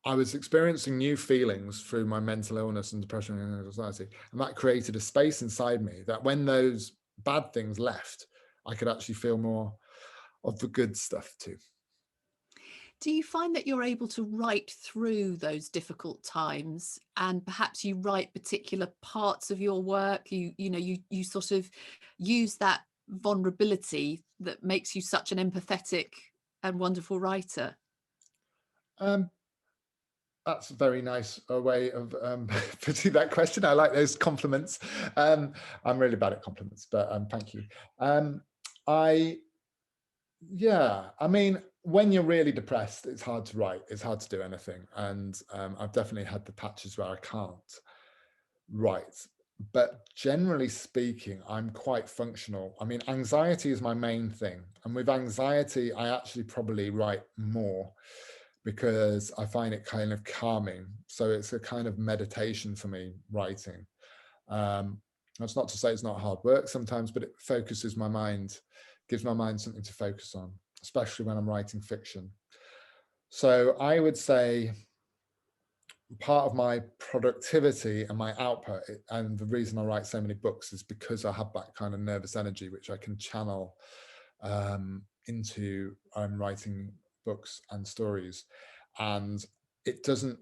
I was experiencing new feelings through my mental illness and depression and anxiety, and that created a space inside me that when those bad things left, I could actually feel more of the good stuff too. Do you find that you're able to write through those difficult times, and perhaps you write particular parts of your work, you sort of use that vulnerability that makes you such an empathetic and wonderful writer? That's a very nice way of putting that question. I like those compliments. I'm really bad at compliments, but thank you. I mean, when you're really depressed, it's hard to write. It's hard to do anything. And I've definitely had the patches where I can't write. But generally speaking, I'm quite functional. I mean, anxiety is my main thing. And with anxiety, I actually probably write more, because I find it kind of calming. So it's a kind of meditation for me, writing. That's not to say it's not hard work sometimes, but it focuses my mind, gives my mind something to focus on, especially when I'm writing fiction. So I would say part of my productivity and my output, and the reason I write so many books, is because I have that kind of nervous energy, which I can channel into writing books and stories. And it doesn't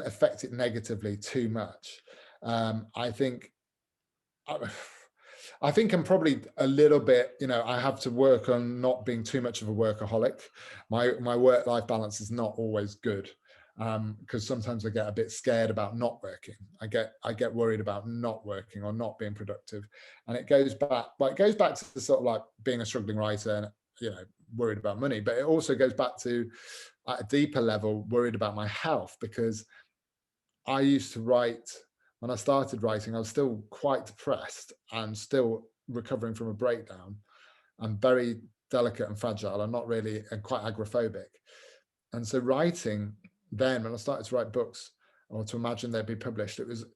affect it negatively too much. I think I'm probably a little bit, I have to work on not being too much of a workaholic. My work-life balance is not always good, because sometimes I get a bit scared about not working. I get worried about not working or not being productive, and it goes back to sort of like being a struggling writer and worried about money, but it also goes back to, at a deeper level, worried about my health, because I used to write. When I started writing, I was still quite depressed and still recovering from a breakdown. I'm very delicate and fragile. I'm not really, and quite agoraphobic. And so writing then, when I started to write books or to imagine they'd be published, it was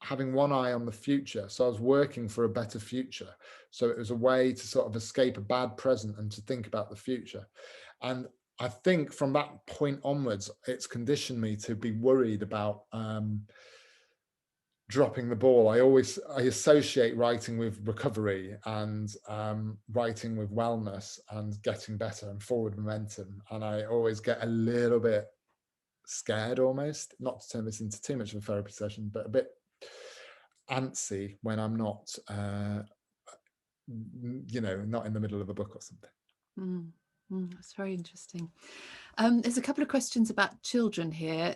having one eye on the future. So I was working for a better future. So it was a way to sort of escape a bad present and to think about the future. And I think from that point onwards, it's conditioned me to be worried about dropping the ball. I associate writing with recovery and writing with wellness and getting better and forward momentum. And I always get a little bit scared, almost, not to turn this into too much of a therapy session, but a bit antsy when I'm not, not in the middle of a book or something. That's very interesting. There's a couple of questions about children here.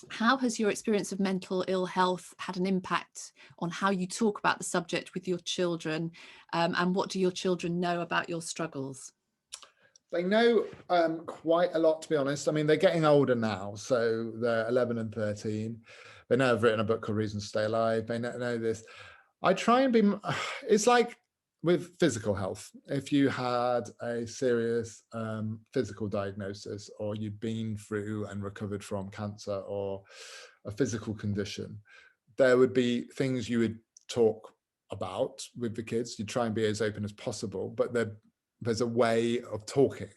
How has your experience of mental ill health had an impact on how you talk about the subject with your children? And what do your children know about your struggles? They know quite a lot, to be honest. I mean, they're getting older now, so they're 11 and 13. They know I've written a book called Reasons to Stay Alive. They know this. I try and be, it's like with physical health. If you had a serious physical diagnosis, or you'd been through and recovered from cancer or a physical condition, there would be things you would talk about with the kids. You try and be as open as possible, but there's a way of talking,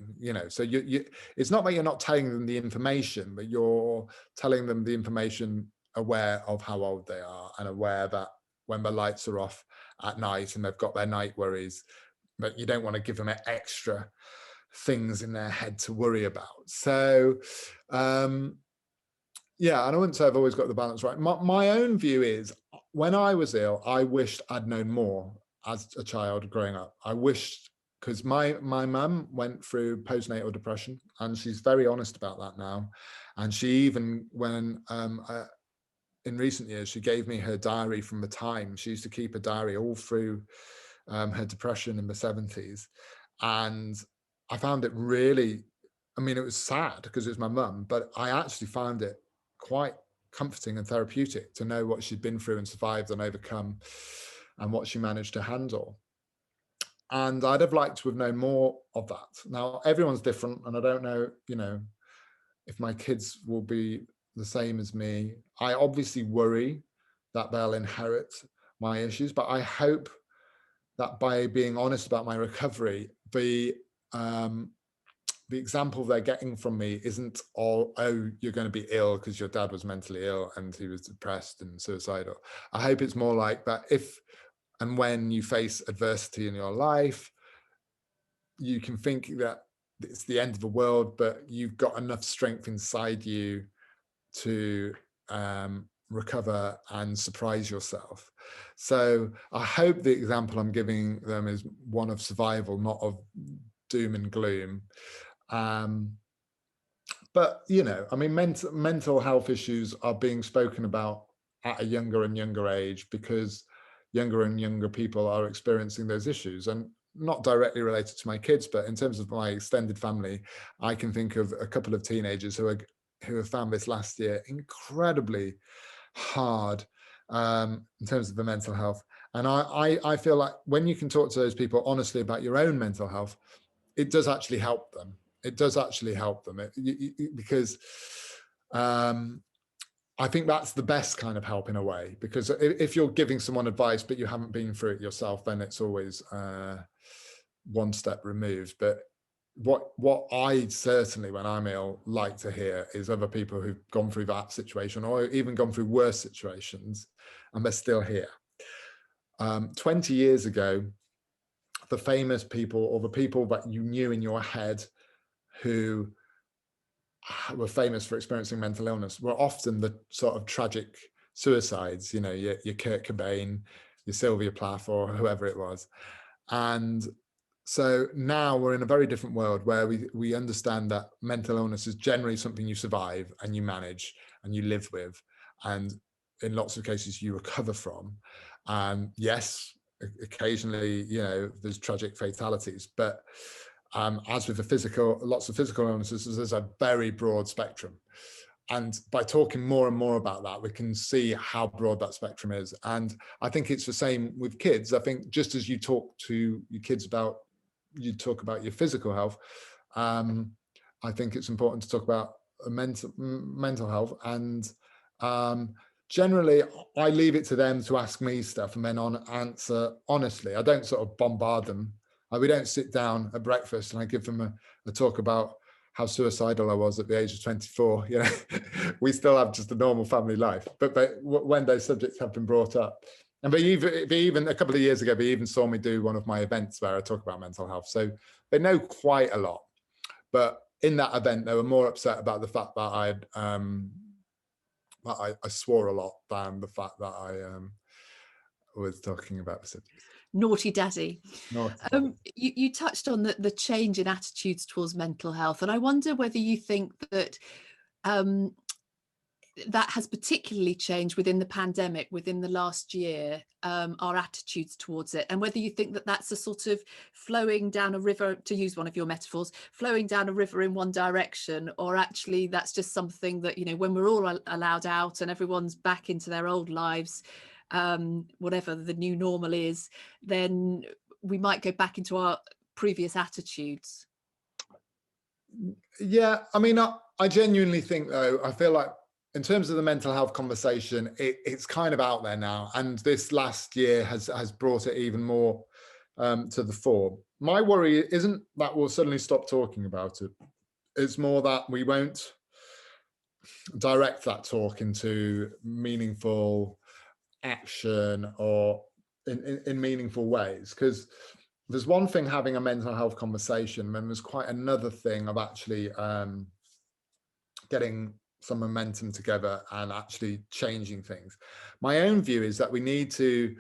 so you it's not that you're not telling them the information, but you're telling them the information aware of how old they are, and aware that when the lights are off at night and they've got their night worries, but you don't want to give them extra things in their head to worry about. So yeah, and I wouldn't say I've always got the balance right. My own view is, when I was ill, I wished I'd known more as a child growing up. I wished, because my mum went through postnatal depression, and she's very honest about that now. And she even, when in recent years, she gave me her diary from the time. She used to keep a diary all through her depression in the 70s. And I found it really, it was sad because it was my mum, but I actually found it quite comforting and therapeutic to know what she'd been through and survived and overcome, and what she managed to handle. And I'd have liked to have known more of that. Now, everyone's different, and I don't know, if my kids will be the same as me. I obviously worry that they'll inherit my issues, but I hope that by being honest about my recovery, the example they're getting from me isn't all, oh, you're going to be ill because your dad was mentally ill and he was depressed and suicidal. I hope it's more like that. If and when you face adversity in your life, you can think that it's the end of the world, but you've got enough strength inside you to recover and surprise yourself. So I hope the example I'm giving them is one of survival, not of doom and gloom. But mental health issues are being spoken about at a younger and younger age, because younger and younger people are experiencing those issues, and not directly related to my kids, but in terms of my extended family, I can think of a couple of teenagers who have found this last year incredibly hard in terms of the mental health. And I feel like when you can talk to those people honestly about your own mental health, it does actually help them. It does actually help them because I think that's the best kind of help in a way, because if you're giving someone advice but you haven't been through it yourself, then it's always one step removed. But what I certainly, when I'm ill, like to hear is other people who've gone through that situation, or even gone through worse situations, and they're still here. 20 years ago, the famous people, or the people that you knew in your head who were famous for experiencing mental illness, were often the sort of tragic suicides, your Kurt Cobain, your Sylvia Plath, or whoever it was. And so now we're in a very different world where we understand that mental illness is generally something you survive and you manage and you live with, and in lots of cases you recover from. Yes, occasionally, there's tragic fatalities, but as with lots of physical illnesses, there's a very broad spectrum. And by talking more and more about that, we can see how broad that spectrum is. And I think it's the same with kids. I think just as you talk to your kids you talk about your physical health, I think it's important to talk about mental health. And generally, I leave it to them to ask me stuff and then answer honestly. I don't sort of bombard them. We don't sit down at breakfast and I give them a talk about how suicidal I was at the age of 24. You know, we still have just a normal family life, but when those subjects have been brought up, and they even a couple of years ago, they even saw me do one of my events where I talk about mental health. So they know quite a lot. But in that event, they were more upset about the fact that I swore a lot than the fact that I was talking about the subject. Naughty daddy. Naughty daddy. You touched on the change in attitudes towards mental health, and I wonder whether you think that that has particularly changed within the pandemic, within the last year, our attitudes towards it, and whether you think that that's a sort of flowing down a river, to use one of your metaphors, flowing down a river in one direction, or actually that's just something that, you know, when we're all allowed out and everyone's back into their old lives, whatever the new normal is, then we might go back into our previous attitudes. Yeah, I mean, I genuinely think, though, I feel like in terms of the mental health conversation, it's kind of out there now, and this last year has brought it even more to the fore. My worry isn't that we'll suddenly stop talking about it. It's more that we won't direct that talk into meaningful action or in meaningful ways, because there's one thing having a mental health conversation, and there's quite another thing of actually getting some momentum together and actually changing things. My own view is that we need to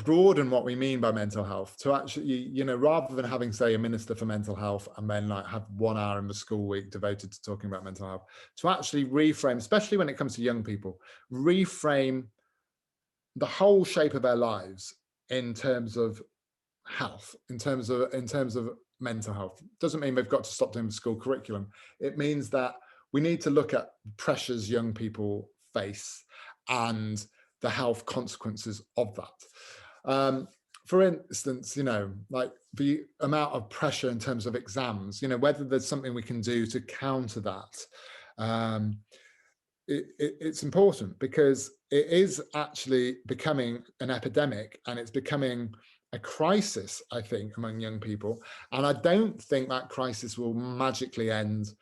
broaden what we mean by mental health to actually, you know, rather than having, say, a minister for mental health and then like have 1 hour in the school week devoted to talking about mental health, to actually reframe, especially when it comes to young people, reframe the whole shape of their lives in terms of health, in terms of mental health. Doesn't mean they've got to stop doing the school curriculum. It means that we need to look at pressures young people face and the health consequences of that. For instance, you know, like the amount of pressure in terms of exams, you know, whether there's something we can do to counter that. It's important because it is actually becoming an epidemic, and it's becoming a crisis, I think, among young people. And I don't think that crisis will magically end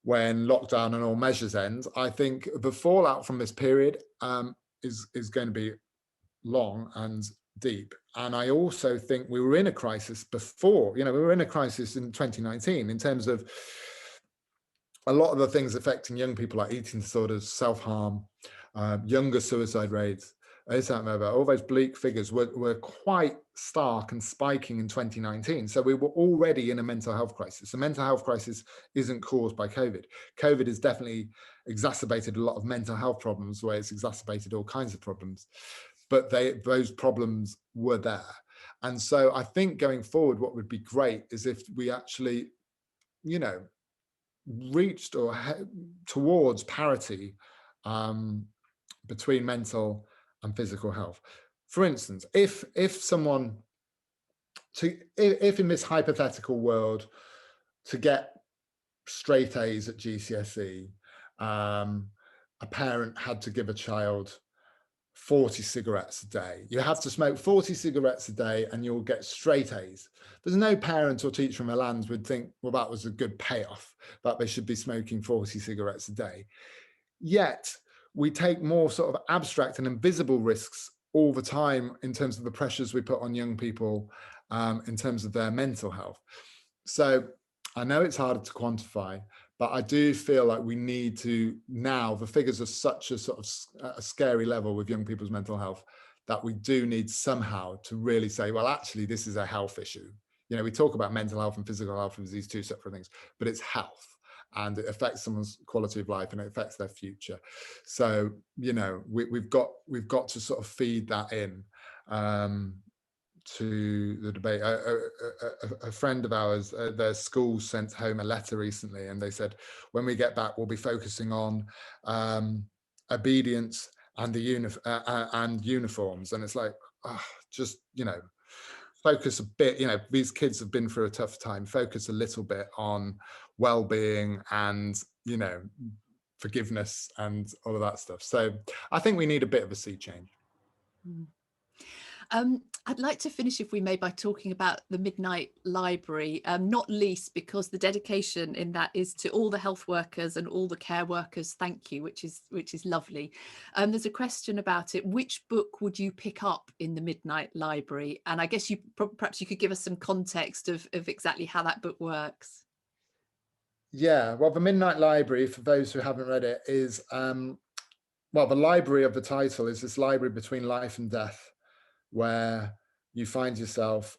when lockdown and all measures end. I think the fallout from this period is going to be long and deep. And I also think we were in a crisis before, you know, we were in a crisis in 2019 in terms of a lot of the things affecting young people, like eating disorders, self-harm, younger suicide rates, all those bleak figures were quite stark and spiking in 2019. So we were already in a mental health crisis. The mental health crisis isn't caused by COVID. COVID has definitely exacerbated a lot of mental health problems, where it's exacerbated all kinds of problems. But those problems were there. And so I think going forward, what would be great is if we actually, you know, reached or towards parity between mental and physical health. For instance, if someone, if in this hypothetical world, to get straight A's at GCSE, a parent had to give a child 40 cigarettes a day. You have to smoke 40 cigarettes a day and you'll get straight A's. There's no parent or teacher in the land would think, well, that was a good payoff, that they should be smoking 40 cigarettes a day. Yet we take more sort of abstract and invisible risks all the time in terms of the pressures we put on young people in terms of their mental health. So I know it's harder to quantify, but I do feel like we need to, now the figures are such a sort of a scary level with young people's mental health, that we do need somehow to really say, well, actually, this is a health issue. You know, we talk about mental health and physical health as these two separate things, but it's health, and it affects someone's quality of life and it affects their future. So, you know, we've got to sort of feed that in to the debate. A friend of ours, their school sent home a letter recently, and they said, when we get back, we'll be focusing on obedience and the uniforms. And it's like, just, you know, focus a bit, you know, these kids have been through a tough time, focus a little bit on well-being and, you know, forgiveness and all of that stuff. So I think we need a bit of a sea change. I'd like to finish, if we may, by talking about the Midnight Library, not least because the dedication in that is to all the health workers and all the care workers. Thank you, which is lovely. There's a question about it. Which book would you pick up in the Midnight Library? And I guess perhaps you could give us some context of exactly how that book works. Yeah, well, the Midnight Library, for those who haven't read it, is well, the library of the title is this library between life and death, where you find yourself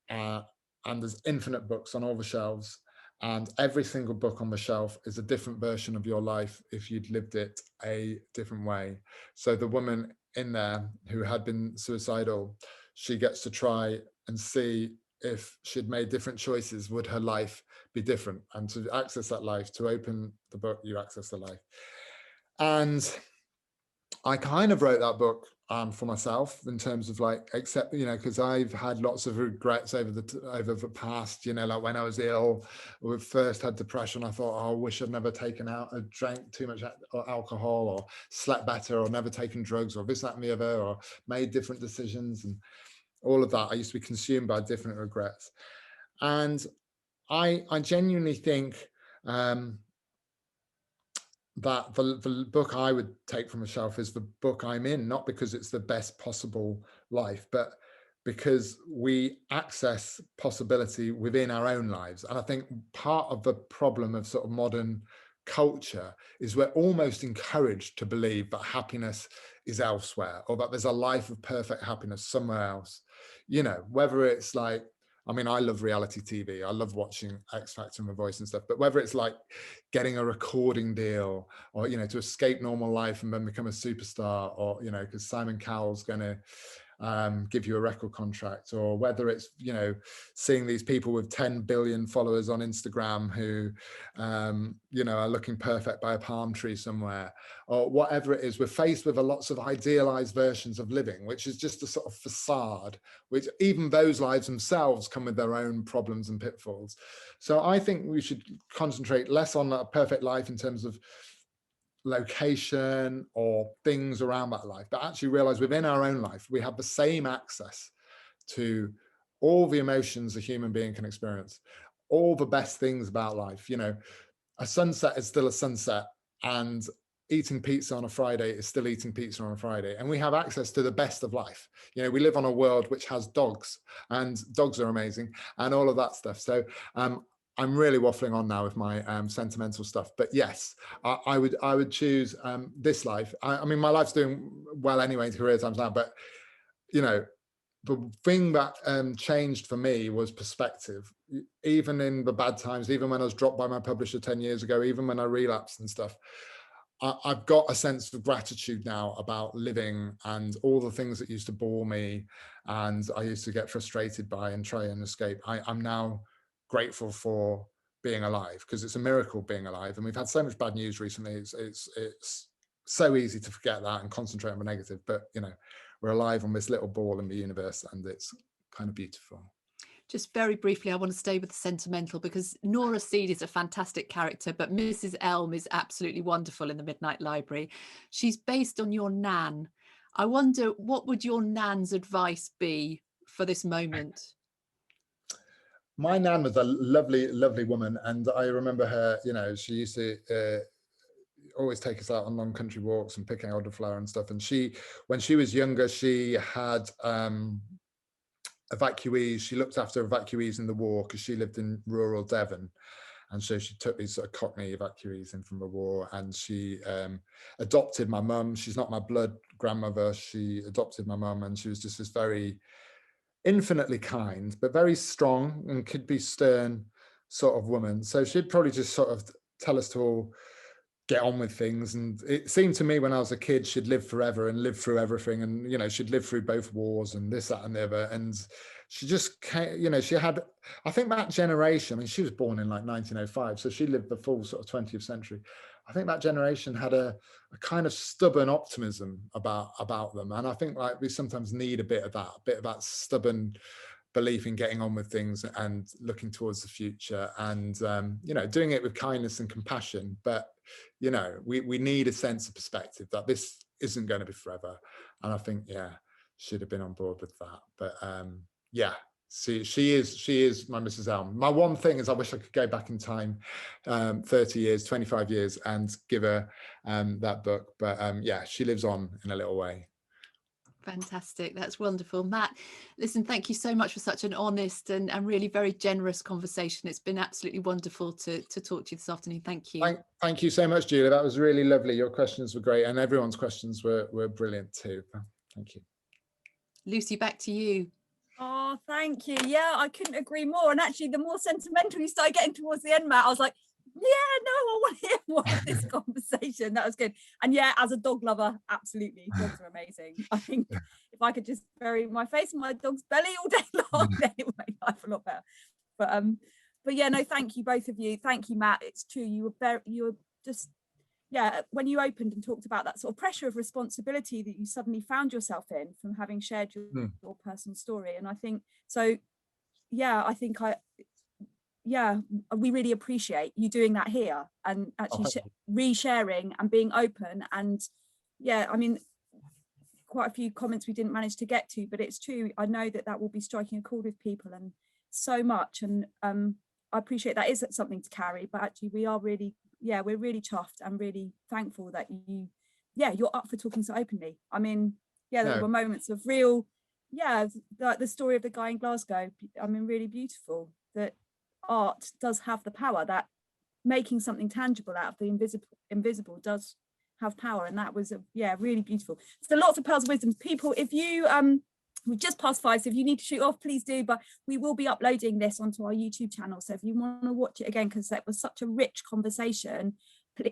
and there's infinite books on all the shelves, and every single book on the shelf is a different version of your life if you'd lived it a different way. So the woman in there who had been suicidal, she gets to try and see if she'd made different choices, would her life be different? And to access that life, to open the book, you access the life. And I kind of wrote that book for myself, in terms of like, accept, you know, because I've had lots of regrets over the past, you know, like when I was ill, we first had depression, I thought, oh, I wish I'd never drank too much alcohol, or slept better, or never taken drugs, or this, that, and the other, or made different decisions, and all of that. I used to be consumed by different regrets. And I genuinely think that the book I would take from a shelf is the book I'm in, not because it's the best possible life, but because we access possibility within our own lives. And I think part of the problem of sort of modern culture is we're almost encouraged to believe that happiness is elsewhere, or that there's a life of perfect happiness somewhere else. You know, whether it's like, I mean, I love reality TV. I love watching X Factor and The Voice and stuff. But whether it's like getting a recording deal, or, you know, to escape normal life and then become a superstar, or, you know, because Simon Cowell's going to give you a record contract, or whether it's, you know, seeing these people with 10 billion followers on Instagram who, you know, are looking perfect by a palm tree somewhere, or whatever it is, we're faced with a lots of idealized versions of living, which is just a sort of facade, which even those lives themselves come with their own problems and pitfalls. So I think we should concentrate less on a perfect life in terms of location or things around that life, but actually realize within our own life, we have the same access to all the emotions a human being can experience, all the best things about life. You know, a sunset is still a sunset, and eating pizza on a Friday is still eating pizza on a Friday. And we have access to the best of life. You know, we live on a world which has dogs, and dogs are amazing, and all of that stuff. So I'm really waffling on now with my sentimental stuff, but yes, I would choose this life. I mean, my life's doing well anyway in career times now, but you know, the thing that changed for me was perspective. Even in the bad times, even when I was dropped by my publisher 10 years ago, even when I relapsed and stuff, I've got a sense of gratitude now about living, and all the things that used to bore me and I used to get frustrated by and try and escape. I'm now grateful for being alive, because it's a miracle being alive. And we've had so much bad news recently. It's so easy to forget that and concentrate on the negative, but you know, we're alive on this little ball in the universe, and it's kind of beautiful. Just very briefly, I want to stay with the sentimental, because Nora Seed is a fantastic character, but Mrs. Elm is absolutely wonderful in the Midnight Library. She's based on your nan. I wonder, what would your nan's advice be for this moment? My nan was a lovely, lovely woman, and I remember her, you know, she used to always take us out on long country walks and pick elderflower and stuff. And when she was younger, she had evacuees. She looked after evacuees in the war, because she lived in rural Devon. And so she took these sort of Cockney evacuees in from the war, and she adopted my mum. She's not my blood grandmother. She adopted my mum, and she was just this very infinitely kind, but very strong and could be stern sort of woman. So she'd probably just sort of tell us to all get on with things. And it seemed to me when I was a kid, she'd live forever and live through everything. And, you know, she'd lived through both wars and this, that, and the other. And she just came, you know, she had, I think that generation, I mean, she was born in like 1905. So she lived the full sort of 20th century. I think that generation had a kind of stubborn optimism about them. And I think like we sometimes need a bit of that stubborn belief in getting on with things and looking towards the future, and you know, doing it with kindness and compassion. But you know, we need a sense of perspective that this isn't going to be forever. And I think, yeah, should have been on board with that. But yeah, she is my Mrs. Elm. My one thing is I wish I could go back in time 30 years, 25 years and give her that book. But yeah, she lives on in a little way. Fantastic. That's wonderful. Matt, listen, thank you so much for such an honest and really very generous conversation. It's been absolutely wonderful to talk to you this afternoon. Thank you. Thank you so much, Julia. That was really lovely. Your questions were great, and everyone's questions were brilliant too. Thank you. Lucy, back to you. Oh, thank you. Yeah, I couldn't agree more. And actually, the more sentimental you started getting towards the end, Matt, I was like, yeah, no, I want to hear more of this conversation. That was good. And yeah, as a dog lover, absolutely, dogs are amazing. I think if I could just bury my face in my dog's belly all day long, then it would make life a lot better. But yeah, no, thank you, both of you. Thank you, Matt. It's true. You were just, yeah, when you opened and talked about that sort of pressure of responsibility that you suddenly found yourself in from having shared your personal story. And I think so, yeah, we really appreciate you doing that here and actually resharing and being open. And yeah, I mean, quite a few comments we didn't manage to get to, but it's true. I know that will be striking a chord with people and so much. And I appreciate that is something to carry, but actually we are really, we're really chuffed and really thankful that you're up for talking so openly. I mean, there were moments of real, like the story of the guy in Glasgow. I mean, really beautiful that art does have the power, that making something tangible out of the invisible does have power. And that was really beautiful. So lots of pearls of wisdom. People, if you we've just passed 5, so if you need to shoot off, please do, but we will be uploading this onto our YouTube channel, so if you want to watch it again, because that was such a rich conversation,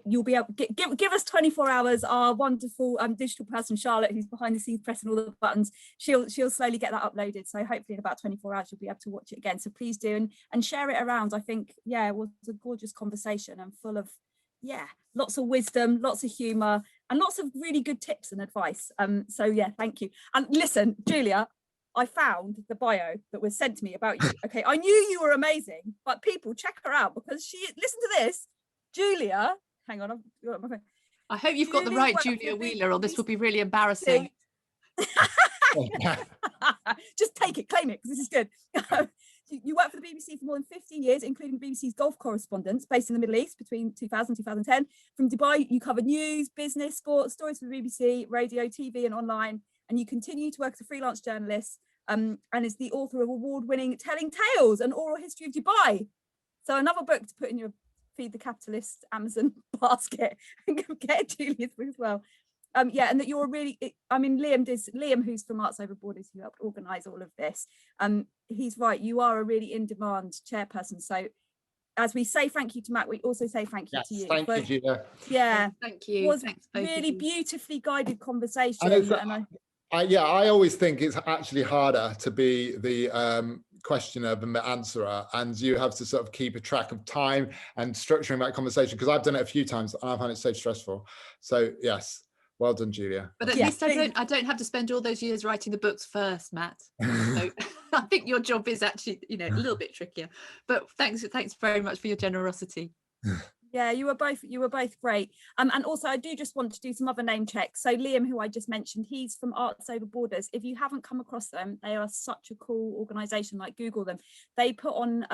you'll be able to give us 24 hours. Our wonderful digital person Charlotte, who's behind the scenes pressing all the buttons, she'll slowly get that uploaded, so hopefully in about 24 hours you'll be able to watch it again. So please do and share it around. I think it was a gorgeous conversation and full of lots of wisdom, lots of humor, and lots of really good tips and advice. So yeah, thank you. And listen, Julia, I found the bio that was sent to me about you. Okay, I knew you were amazing, but people, check her out, because listen to this, Julia. Hang on, I've got my phone. I hope you've got the right Julia Wheeler, or this will be really embarrassing. Just take it, claim it, because this is good. You worked for the BBC for more than 15 years, including BBC's golf correspondence based in the Middle East between 2000 and 2010. From Dubai, you covered news, business, sports, stories for the BBC, radio, TV, and online. And you continue to work as a freelance journalist and is the author of award-winning Telling Tales, an oral history of Dubai. So another book to put in your Feed the Capitalist Amazon basket and get Julia's book as well. And that you're really, Liam, who's from Arts Over Borders, who helped organise all of this, he's right, you are a really in-demand chairperson. So as we say thank you to Matt, we also say thank you to you. Thank you, Julia. Yeah, thank you. It was really beautifully guided conversation. I always think it's actually harder to be the questioner than the answerer, and you have to sort of keep a track of time and structuring that conversation, because I've done it a few times and I find it so stressful. So yes, well done, Julia. But at least I don't have to spend all those years writing the books first, Matt. So I think your job is actually a little bit trickier. But thanks very much for your generosity. Yeah, you were both great. And also I do just want to do some other name checks. So Liam, who I just mentioned, he's from Arts Over Borders. If you haven't come across them, they are such a cool organisation. Like, Google them. They put on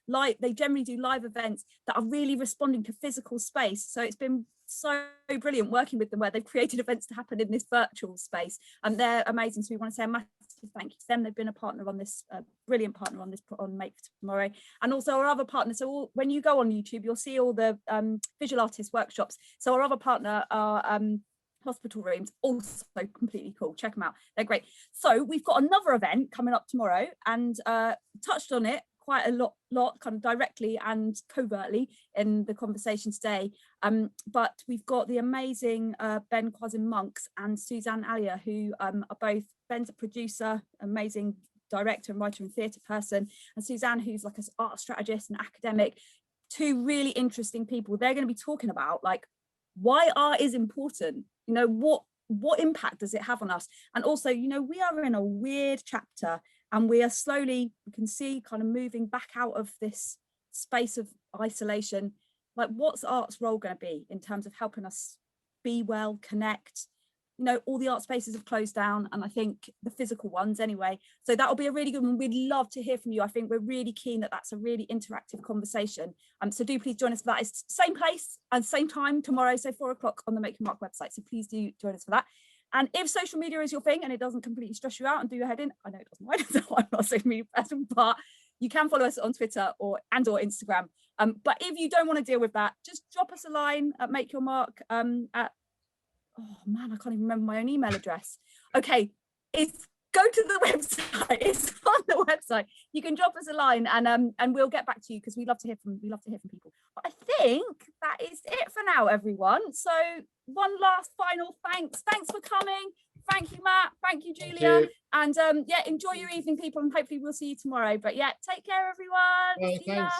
they generally do live events that are really responding to physical space. So it's been so brilliant working with them, where they've created events to happen in this virtual space, and they're amazing. So we want to say a massive thank you to them. They've been a partner on this, brilliant partner on this, on Make for Tomorrow, and also our other partner. So when you go on YouTube, you'll see all the visual artist workshops. So our other partner are Hospital Rooms, also completely cool. Check them out, they're great. So we've got another event coming up tomorrow, and touched on it quite a lot kind of directly and covertly in the conversation today, but we've got the amazing Ben Quasim-Monks and Suzanne Alia, who are both, Ben's a producer, amazing director and writer and theatre person, and Suzanne, who's like an art strategist and academic. Two really interesting people. They're going to be talking about like why art is important, what impact does it have on us, and also we are in a weird chapter, and we are slowly, we can see, kind of moving back out of this space of isolation. Like, what's art's role going to be in terms of helping us be well, connect, you know, all the art spaces have closed down, and I think the physical ones anyway. So that'll be a really good one. We'd love to hear from you. I think we're really keen that that's a really interactive conversation. So do please join us for that. It's same place and same time tomorrow, so 4 o'clock on the Make Your Mark website. So please do join us for that. And if social media is your thing and it doesn't completely stress you out and do your head in, I know it doesn't. I'm not a social media person, but you can follow us on Twitter or Instagram. But if you don't want to deal with that, just drop us a line at Make Your Mark at, oh man, I can't even remember my own email address. Okay, go to the website. It's on the website. You can drop us a line and we'll get back to you, because we love to hear from people. But I think that is it for now, everyone. So one last final thanks for coming. Thank you, Matt. Thank you, Julia. Thank you. And yeah, enjoy your evening, people, and hopefully we'll see you tomorrow. But yeah, take care, everyone. Yeah, See ya. thanks.